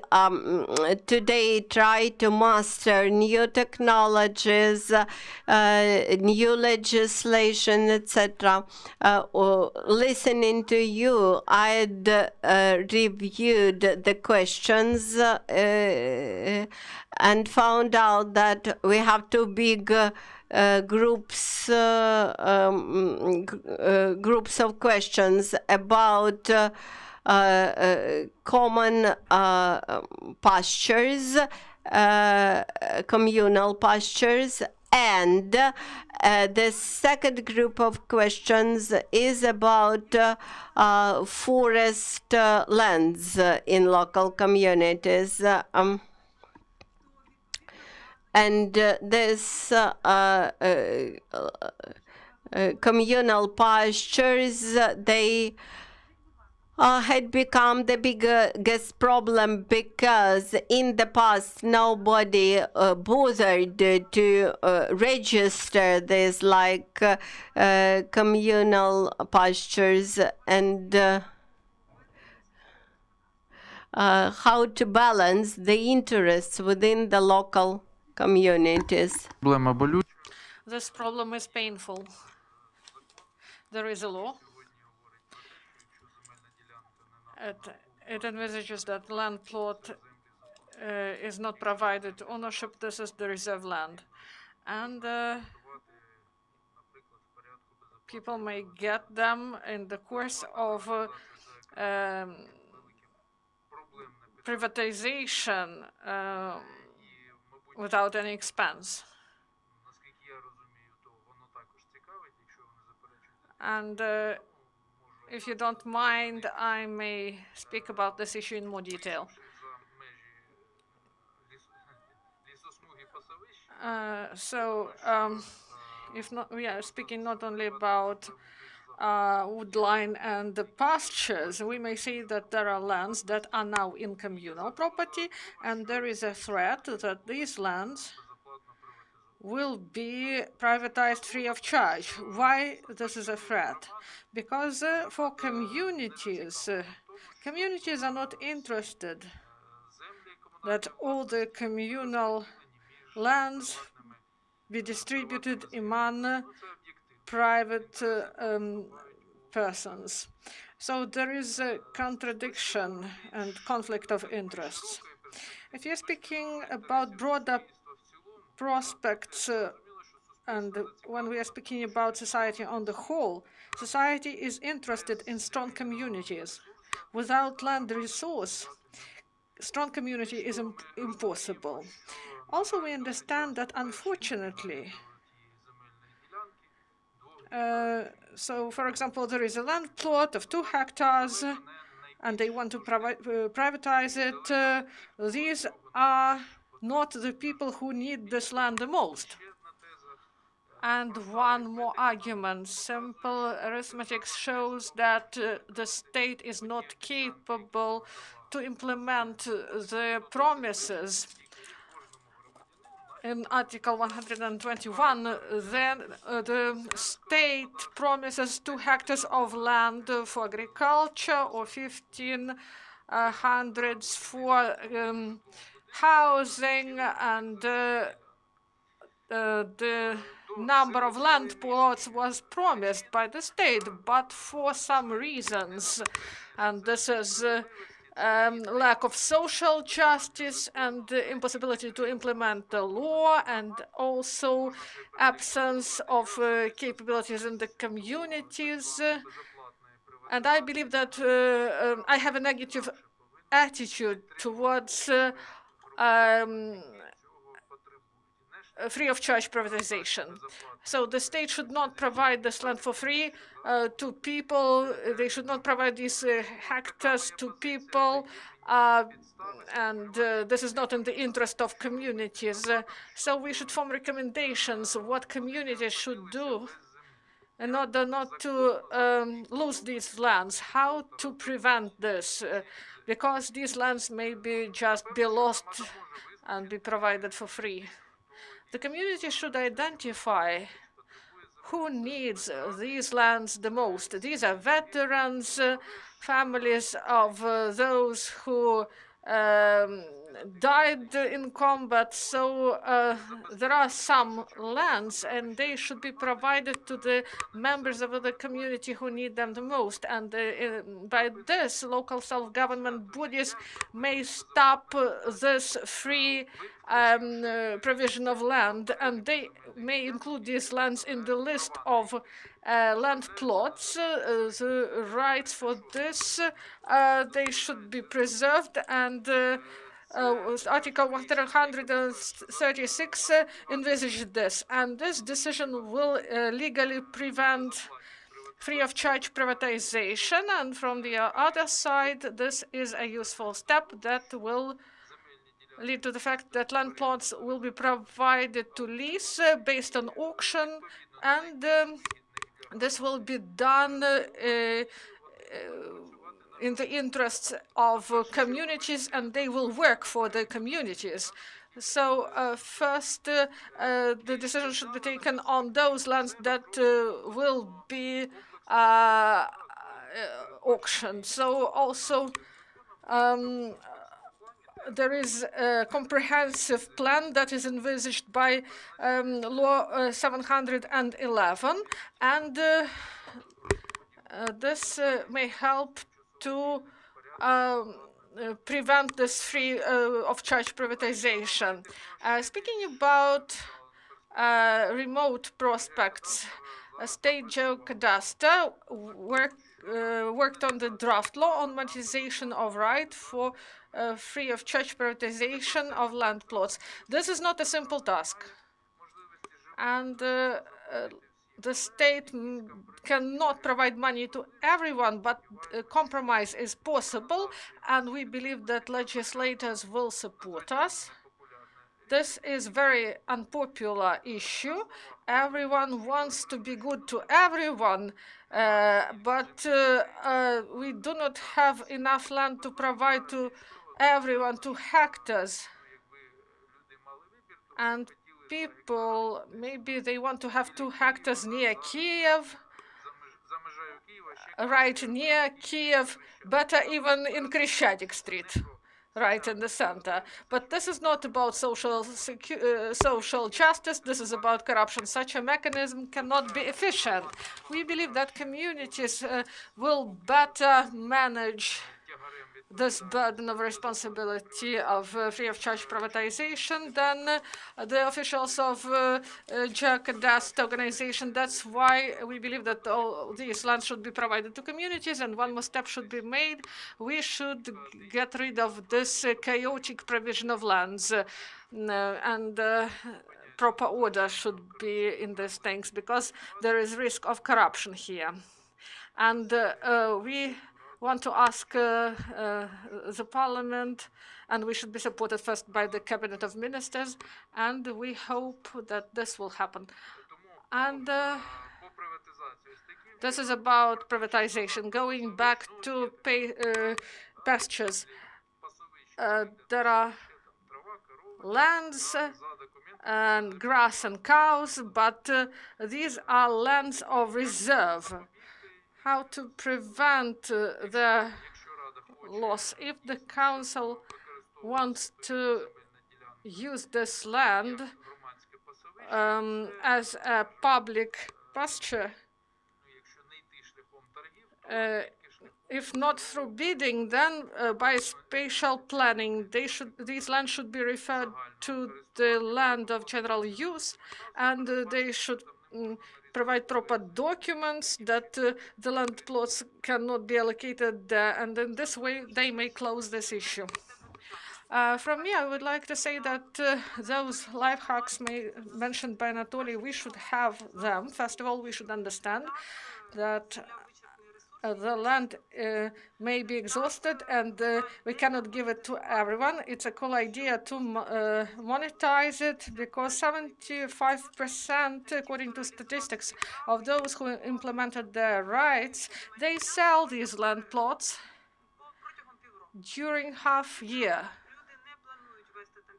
today try to master new technologies, new legislation, etc. Listening to you, I had reviewed the questions and found out that we have two big groups of questions about common pastures, communal pastures, and the second group of questions is about forest lands in local communities. And this communal pastures, they had become the biggest problem because in the past nobody bothered to register this like communal pastures and how to balance the interests within the local communities. This problem is painful. There is a law. It envisages that land plot is not provided ownership. This is the reserve land. And people may get them in the course of privatization without any expense. And if you don't mind, I may speak about this issue in more detail. If not, we are speaking not only about woodline and the pastures, we may say that there are lands that are now in communal property, and there is a threat that these lands will be privatized free of charge. Why this is a threat? Because for communities, communities are not interested that all the communal lands be distributed among private persons. So there is a contradiction and conflict of interests. If you're speaking about broader prospects, and when we are speaking about society on the whole, society is interested in strong communities. Without land resource, strong community is impossible. Also, we understand that unfortunately, so for example, there is a land plot of 2 hectares and they want to privatize it. These are not the people who need this land the most. And one more argument. Simple arithmetic shows that the state is not capable to implement the promises. In Article 121, then the state promises 2 hectares of land for agriculture or 1,500 for housing, and the number of land plots was promised by the state, but for some reasons, and this is lack of social justice and the impossibility to implement the law, and also absence of capabilities in the communities. And I believe that I have a negative attitude towards free of charge privatization. So the state should not provide this land for free to people. They should not provide these hectares to people. And this is not in the interest of communities. So we should form recommendations of what communities should do in order not to lose these lands, how to prevent this, because these lands may just be lost and be provided for free. The community should identify who needs these lands the most. These are veterans, families of those who died in combat. So there are some lands, and they should be provided to the members of the community who need them the most. And by this, local self-government bodies may stop this free provision of land, and they may include these lands in the list of land plots. The rights for this, they should be preserved, and Article 136 envisages this, and this decision will legally prevent free of charge privatization. And from the other side, this is a useful step that will lead to the fact that land plots will be provided to lease based on auction, and this will be done in the interests of communities, and they will work for the communities. So first, the decision should be taken on those lands that will be auctioned. So also there is a comprehensive plan that is envisaged by Law 711, and this may help to prevent this free of charge privatization. Speaking about remote prospects, State Geocadastre worked on the draft law on monetization of right for free of charge privatization of land plots. This is not a simple task, and the state cannot provide money to everyone, but a compromise is possible, and we believe that legislators will support us. This is very unpopular issue. Everyone wants to be good to everyone, but we do not have enough land to provide to everyone, 2 hectares. And people, maybe they want to have 2 hectares near Kiev, right near Kiev, better even in Krishchatik Street, right in the center. But this is not about social justice. This is about corruption. Such a mechanism cannot be efficient. We believe that communities will better manage this burden of responsibility of free of charge privatization than the officials of Geocadastre organization. That's why we believe that all these lands should be provided to communities, and one more step should be made. We should get rid of this chaotic provision of lands, and proper order should be in these things, because there is risk of corruption here. And we want to ask the parliament, and we should be supported first by the cabinet of ministers, and we hope that this will happen. And this is about privatization. Going back to pastures, there are lands and grass and cows, but these are lands of reserve. How to prevent the loss? If the council wants to use this land as a public pasture, if not through bidding, then by spatial planning, these lands should be referred to the land of general use, and they should provide proper documents that the land plots cannot be allocated there, and in this way they may close this issue. From me, I would like to say that those life hacks mentioned by Anatoly, we should have them. First of all, we should understand that the land may be exhausted, and we cannot give it to everyone. It's a cool idea to monetize it, because 75%, according to statistics, of those who implemented their rights, they sell these land plots during half year.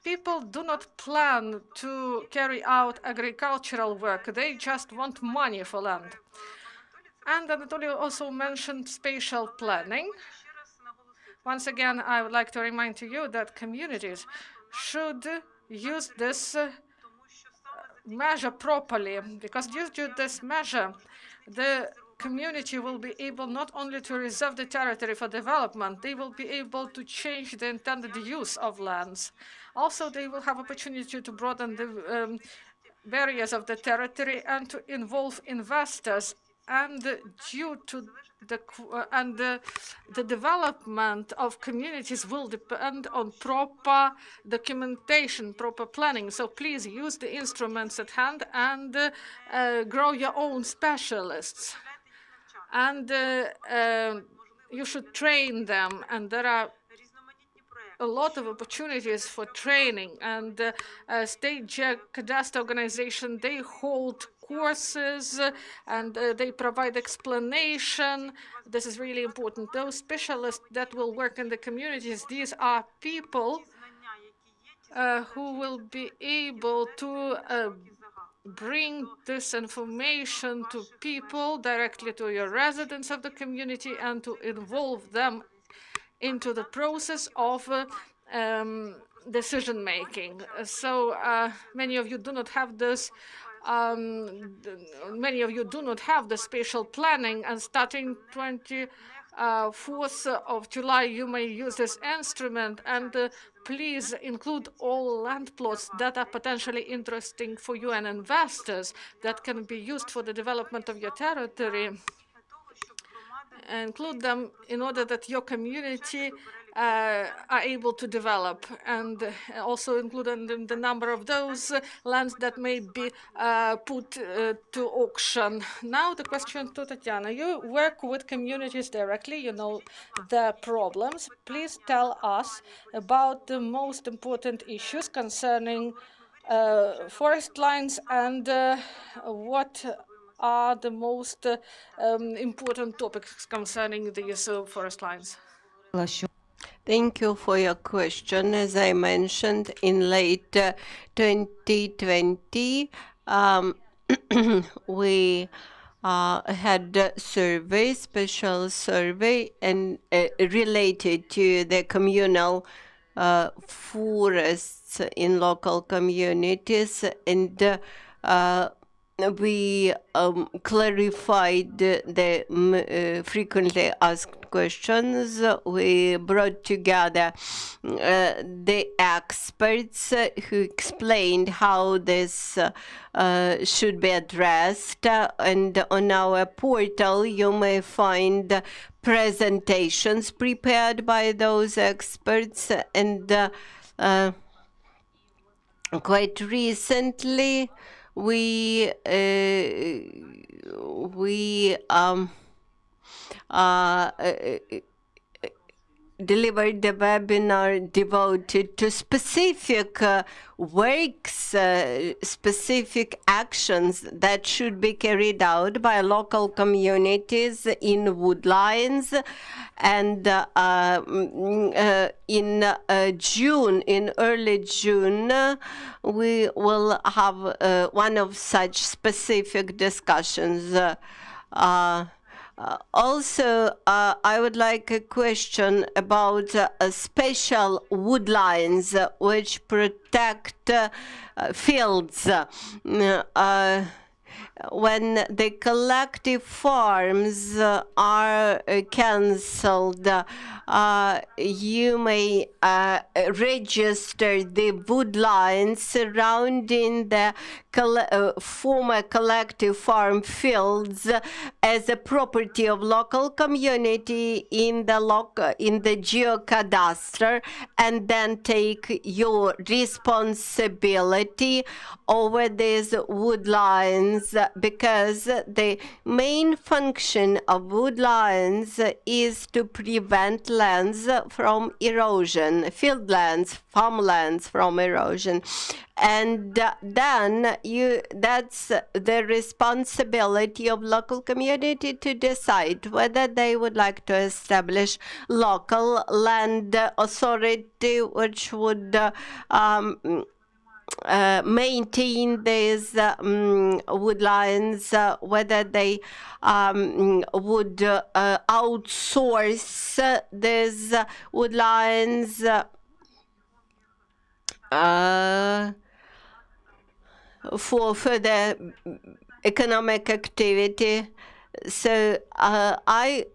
People do not plan to carry out agricultural work. They just want money for land. And Anatoly also mentioned spatial planning. Once again, I would like to remind you that communities should use this measure properly, because due to this measure, the community will be able not only to reserve the territory for development, they will be able to change the intended use of lands. Also, they will have opportunity to broaden the barriers of the territory and to involve investors. And due to the development of communities will depend on proper documentation, proper planning. So please use the instruments at hand and grow your own specialists. And you should train them, and there are a lot of opportunities for training. And State Geocadastre organization, they hold courses, and they provide explanation. This is really important. Those specialists that will work in the communities, these are people who will be able to bring this information to people directly, to your residents of the community, and to involve them into the process of decision making. So many of you do not have this. Many of you do not have the spatial planning, and starting 24th of July, you may use this instrument. And please include all land plots that are potentially interesting for you and investors that can be used for the development of your territory. Include them in order that your community are able to develop, and also include in the number of those lands that may be put to auction. Now the question to Tatiana. You work with communities directly, you know their problems. Please tell us about the most important issues concerning forest lines, and what are the most important topics concerning these forest lines. Thank you for your question. As I mentioned, in late 2020, we had a survey, special survey, and related to the communal forests in local communities, and we clarified the frequently asked questions. We brought together the experts who explained how this should be addressed. And on our portal, you may find presentations prepared by those experts. And quite recently, we delivered the webinar devoted to specific works, specific actions that should be carried out by local communities in woodlines. And in June, in early June, we will have one of such specific discussions. Also, I would like a question about special woodlines which protect fields. When the collective farms are cancelled, you may register the woodlines surrounding the former collective farm fields as a property of local community in the geocadastre, and then take your responsibility over these woodlines, because the main function of woodlines is to prevent lands from erosion, field lands, farmlands from erosion. And then that's the responsibility of local community to decide whether they would like to establish local land authority which would maintain these woodlines, whether they would outsource these woodlines for further economic activity. So I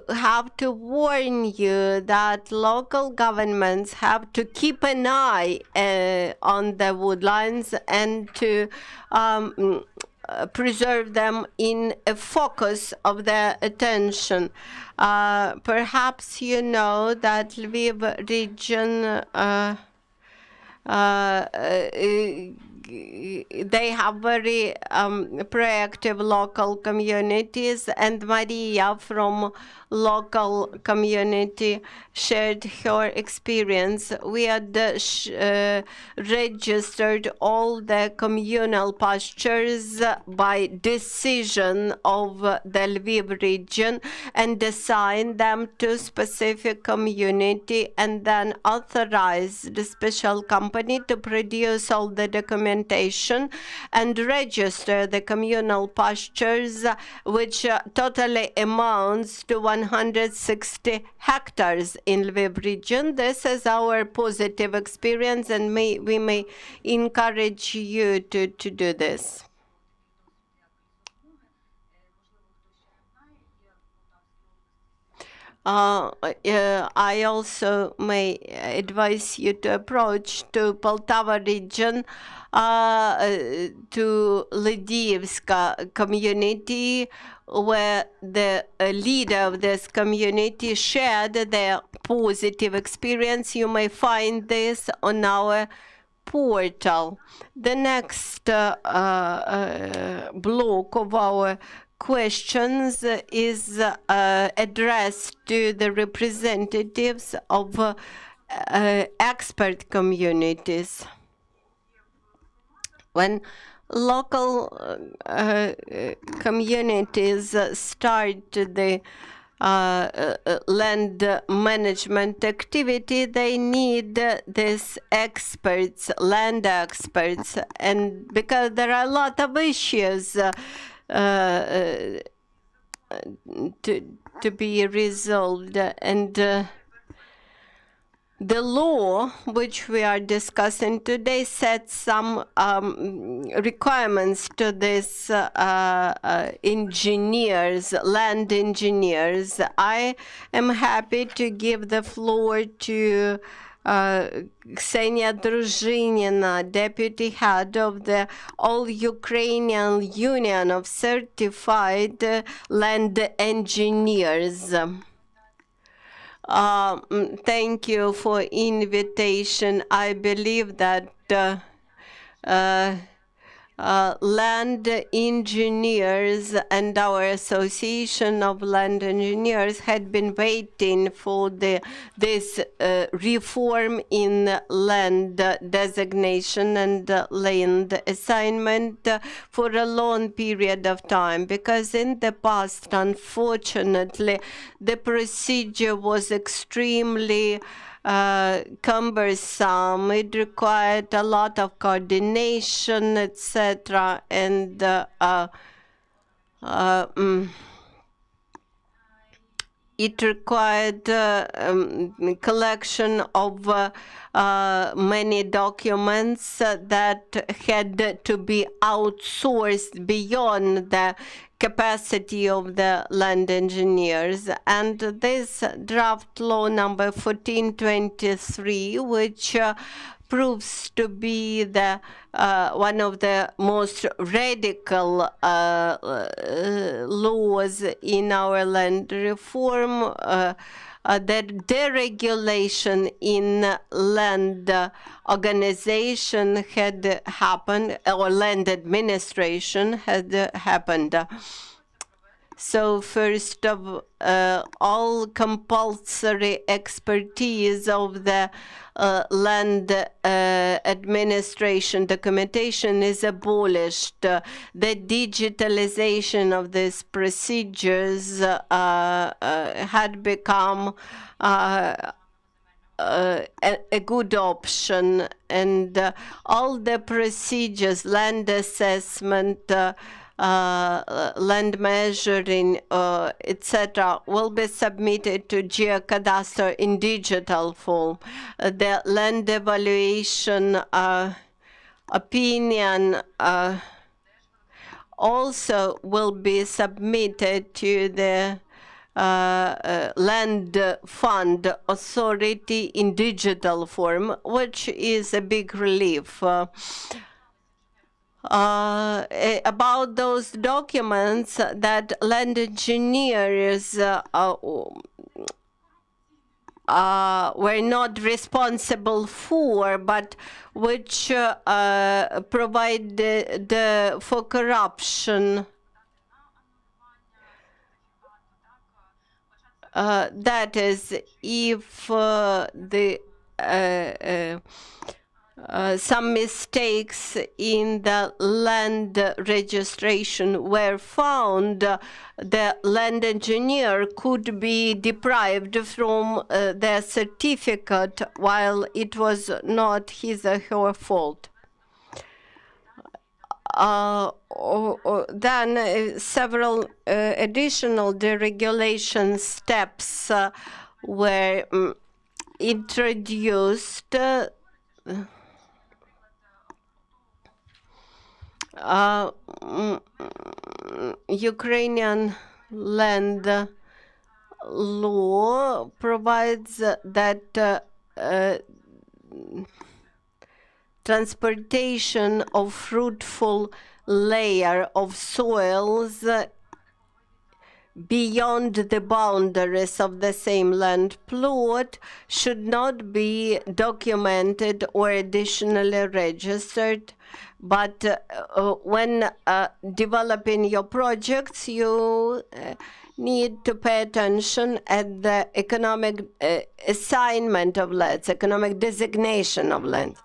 have to warn you that local governments have to keep an eye on the woodlines and to preserve them in a focus of their attention. Perhaps you know that Lviv region they have very proactive local communities, and Maria from local community shared her experience. We had registered all the communal pastures by decision of the Lviv region and assigned them to specific community, and then authorized the special company to produce all the documentation and register the communal pastures, which totally amounts to 160 hectares in Lviv region. This is our positive experience, and we may encourage you to do this. I also may advise you to approach to Poltava region, to Lydiivska community, where the leader of this community shared their positive experience. You may find this on our portal. The next block of our questions is addressed to the representatives of expert communities. When local communities start the land management activity, they need these experts, land experts, and because there are a lot of issues to be resolved, and the law which we are discussing today sets some requirements to these engineers, land engineers. I am happy to give the floor to Ksenia Druzhinina, deputy head of the All-Ukrainian Union of Certified Land Engineers. Thank you for invitation. I believe that land engineers and our association of land engineers had been waiting for this reform in land designation and land assignment for a long period of time, because in the past, unfortunately, the procedure was extremely cumbersome. It required a lot of coordination, etc., and it required collection of many documents that had to be outsourced beyond the capacity of the land engineers. And this draft law number 1423, which proves to be the one of the most radical laws in our land reform. The deregulation in land organization had happened, or land administration had happened. So first of all, compulsory expertise of the land administration documentation is abolished. The digitalization of these procedures had become a good option, and all the procedures, land assessment, land measuring, etc., will be submitted to geocadastre in digital form. The land evaluation opinion also will be submitted to the land fund authority in digital form, which is a big relief. About those documents that land engineers were not responsible for, but which provide for corruption. That is, if some mistakes in the land registration were found, the land engineer could be deprived from their certificate while it was not his or her fault. Then several additional deregulation steps were introduced. Ukrainian land law provides that transportation of fruitful layer of soils beyond the boundaries of the same land plot should not be documented or additionally registered. But when developing your projects, you need to pay attention at the economic assignment of lands, economic designation of lands.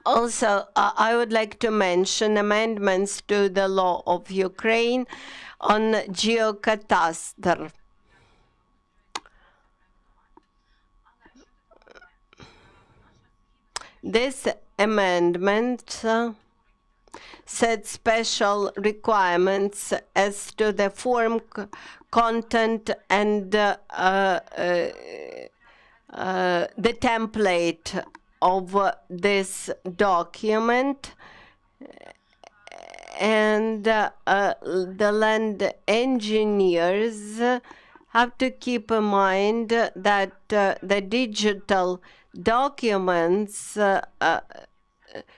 Also, I would like to mention amendments to the law of Ukraine on geocadastre. This amendment set special requirements as to the form, content, and the template of this document, and the land engineers have to keep in mind that the digital documents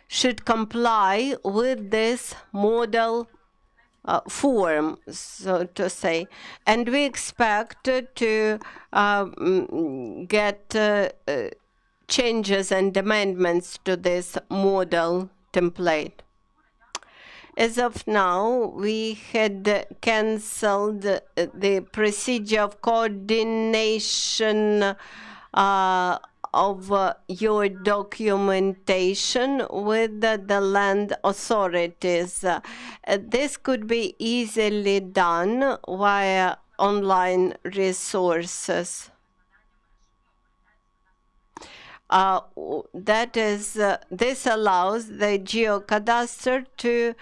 should comply with this model form, so to say. And we expect to get changes and amendments to this model template. As of now, we had canceled the procedure of coordination of your documentation with the land authorities. This could be easily done via online resources. That is, this allows the geocadastre to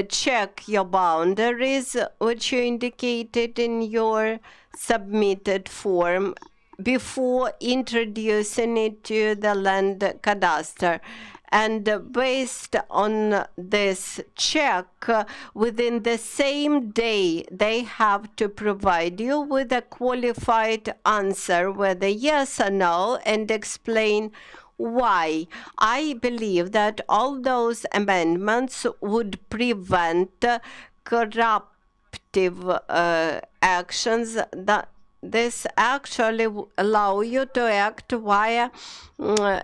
check your boundaries, which you indicated in your submitted form, before introducing it to the land cadastre. And based on this check, within the same day, they have to provide you with a qualified answer, whether yes or no, and explain why. I believe that all those amendments would prevent corruptive actions. That this actually allow you to act via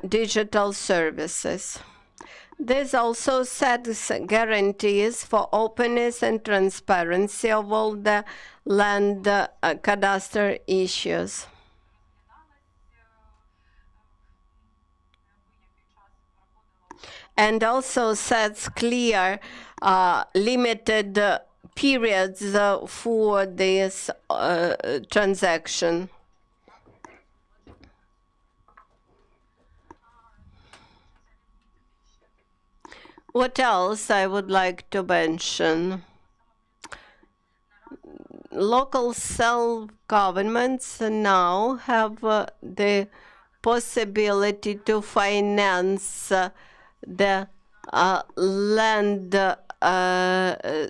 digital services. This also sets guarantees for openness and transparency of all the land cadastre issues. And also sets clear limited periods for this transaction. What else I would like to mention? Local self-governments now have the possibility to finance the land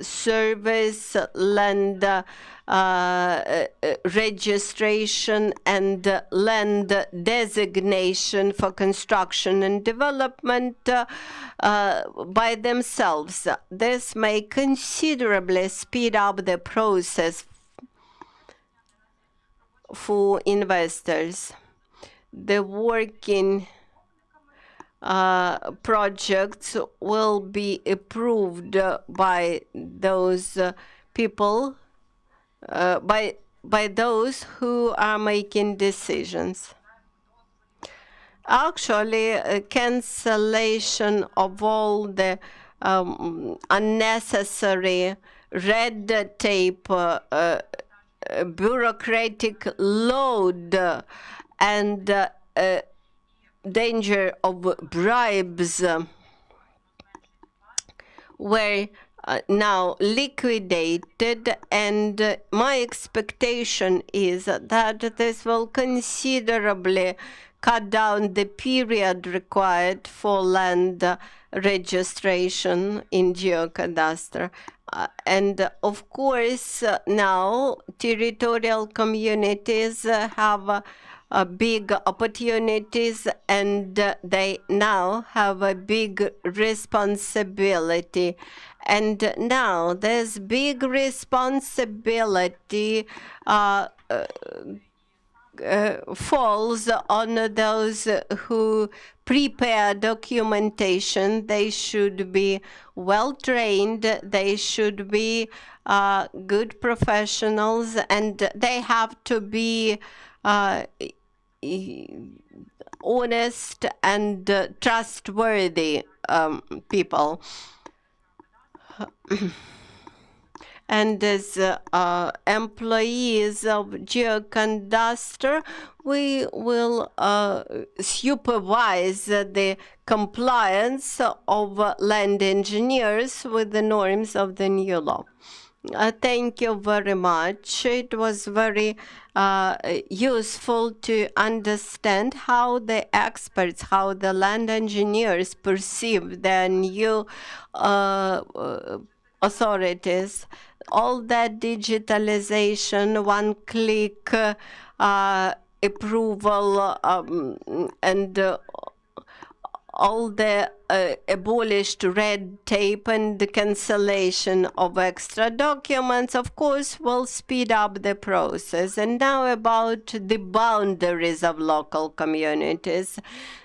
service, land registration, and land designation for construction and development by themselves. This may considerably speed up the process for investors. The working projects will be approved by those people, by those who are making decisions. Actually, cancellation of all the unnecessary red tape, bureaucratic load, and danger of bribes were now liquidated, and my expectation is that this will considerably cut down the period required for land registration in geocadastre. And of course, now territorial communities have big opportunities, and they now have a big responsibility. And now this big responsibility falls on those who prepare documentation. They should be well trained, they should be good professionals, and they have to be honest and trustworthy people. And as employees of geocadastre, we will supervise the compliance of land engineers with the norms of the new law. Thank you very much. It was very useful to understand how the experts, how the land engineers perceive the new authorities. All that digitalization, one-click approval, and all the abolished red tape and the cancellation of extra documents, of course, will speed up the process. And now about the boundaries of local communities.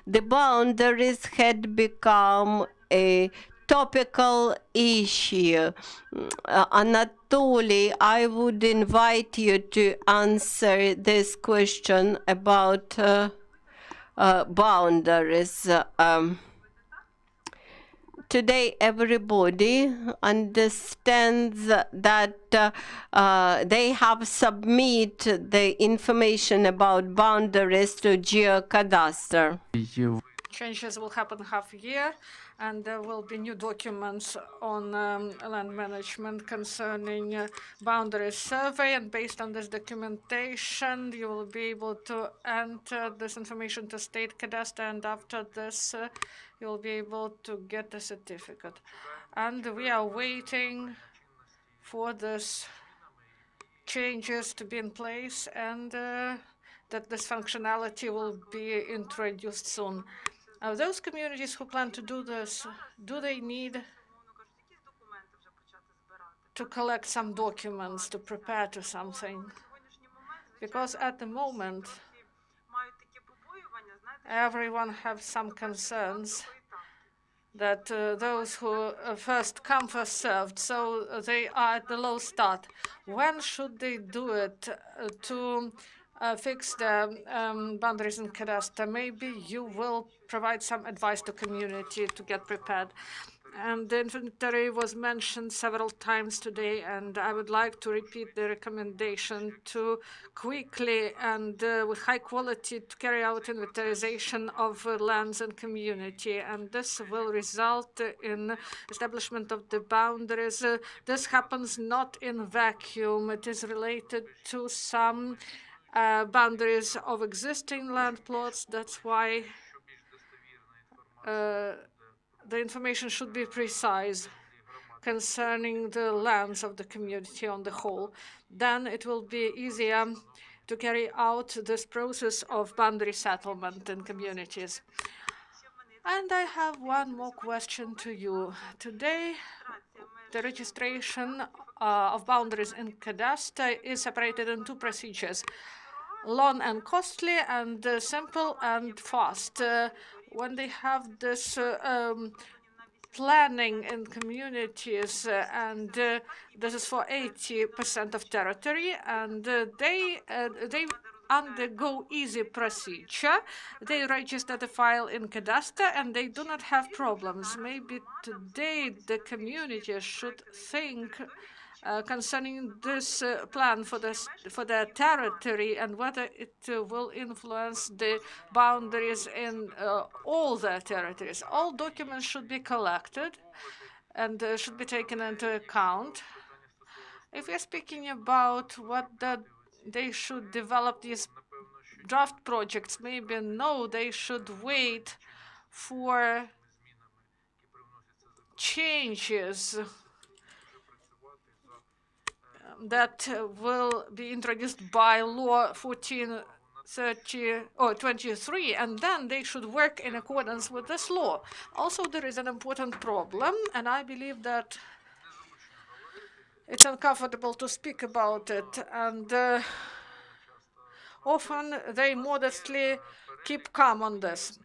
The boundaries had become a topical issue. Anatoly, I would invite you to answer this question about boundaries. Today, everybody understands that they have submitted the information about boundaries to geocadastre. Changes will happen half a year, and there will be new documents on land management concerning boundary survey. And based on this documentation, you will be able to enter this information to state cadastre, and after this, you will be able to get a certificate. And we are waiting for this changes to be in place, and that this functionality will be introduced soon. Those communities who plan to do this, do they need to collect some documents to prepare to something? Because at the moment, everyone has some concerns that those who first come, first served, so they are at the low start. When should they do it to fix the boundaries in cadastre? Maybe you will provide some advice to community to get prepared. And the inventory was mentioned several times today, and I would like to repeat the recommendation to quickly and with high quality to carry out inventarization of lands and community, and this will result in establishment of the boundaries. This happens not in vacuum. It is related to some boundaries of existing land plots. That's why the information should be precise concerning the lands of the community on the whole. Then it will be easier to carry out this process of boundary settlement in communities. And I have one more question to you. Today, the registration of boundaries in cadastre is separated in two procedures. long and costly, and simple and fast. When they have this planning in communities, and this is for 80% of territory, and they undergo easy procedure. They register the file in cadastre, and they do not have problems. Maybe today the community should think concerning this plan for the territory, and whether it will influence the boundaries in all the territories. All documents should be collected and should be taken into account. If we're speaking about what they should develop these draft projects, maybe no, they should wait for changes that will be introduced by law 1430 or 23, and then they should work in accordance with this law. Also, there is an important problem, and I believe that it's uncomfortable to speak about it, and often they modestly keep calm on this.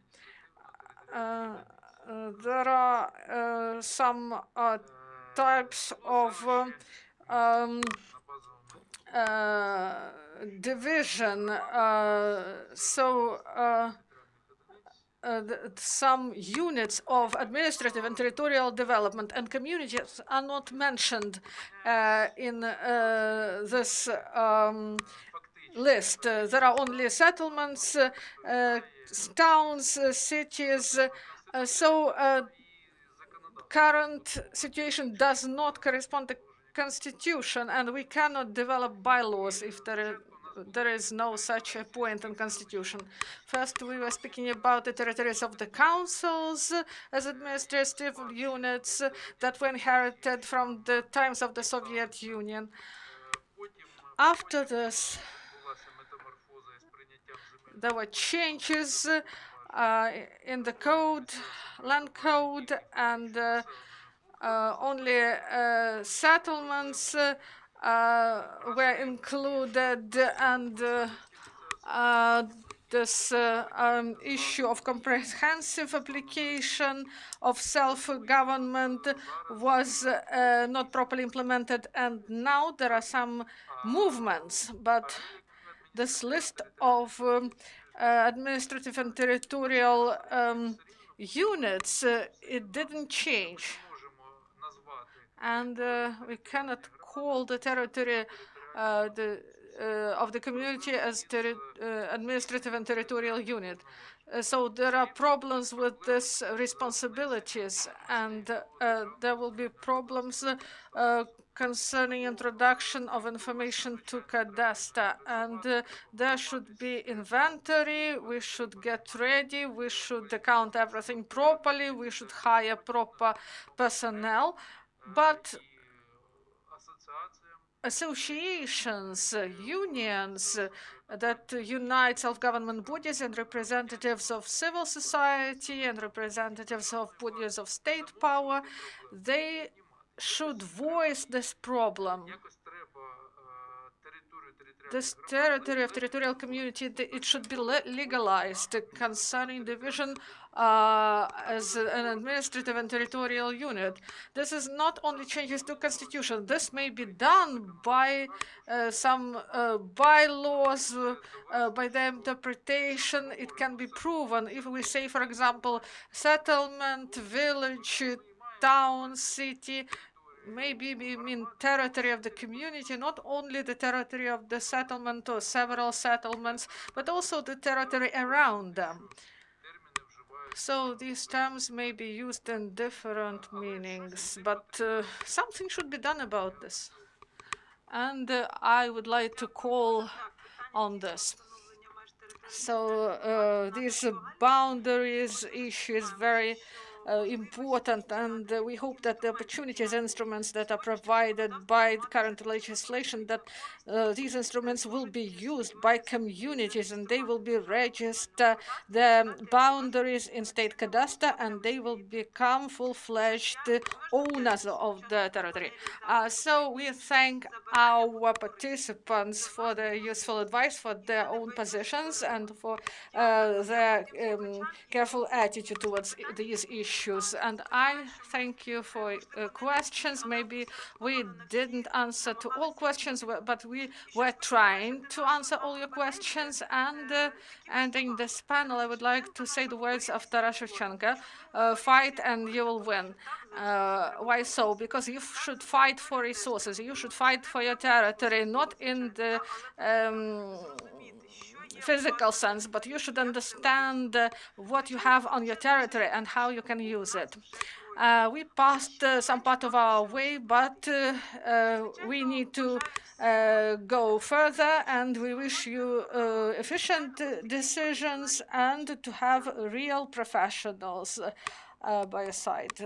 There are some types of division. Some units of administrative and territorial development and communities are not mentioned in this list. There are only settlements, towns, cities. Current situation does not correspond to constitution, and we cannot develop bylaws if there is no such a point in constitution. First, we were speaking about the territories of the councils as administrative units that were inherited from the times of the Soviet Union. After this, there were changes in the code, land code, and only settlements were included, and this issue of comprehensive application of self-government was not properly implemented, and now there are some movements, but this list of administrative and territorial units, it didn't change. And we cannot call the territory of the community as administrative and territorial unit. So there are problems with these responsibilities, and there will be problems concerning introduction of information to cadastre, and there should be inventory. We should get ready. We should account everything properly. We should hire proper personnel. But associations, unions that unite self-government bodies and representatives of civil society and representatives of bodies of state power, they should voice this problem. This territory of territorial community, it should be legalized concerning division as an administrative and territorial unit. This is not only changes to constitution. This may be done by some bylaws, by the interpretation. It can be proven. If we say, for example, settlement, village, town, city, maybe we mean territory of the community, not only the territory of the settlement or several settlements, but also the territory around them. So these terms may be used in different meanings, but something should be done about this. And I would like to call on this. So these boundaries issue is very important, and we hope that the opportunities instruments that are provided by the current legislation, that these instruments will be used by communities and they will be register the boundaries in state cadastre, and they will become full-fledged owners of the territory. So we thank our participants for their useful advice, for their own positions, and for their careful attitude towards these issues. And I thank you for questions. Maybe we didn't answer to all questions, but we were trying to answer all your questions. And in this panel, I would like to say the words of Taras Shevchenko: fight and you will win. Why so? Because you should fight for resources. You should fight for your territory, not in the physical sense, but you should understand what you have on your territory and how you can use it. We passed some part of our way, but we need to go further, and we wish you efficient decisions and to have real professionals by your side.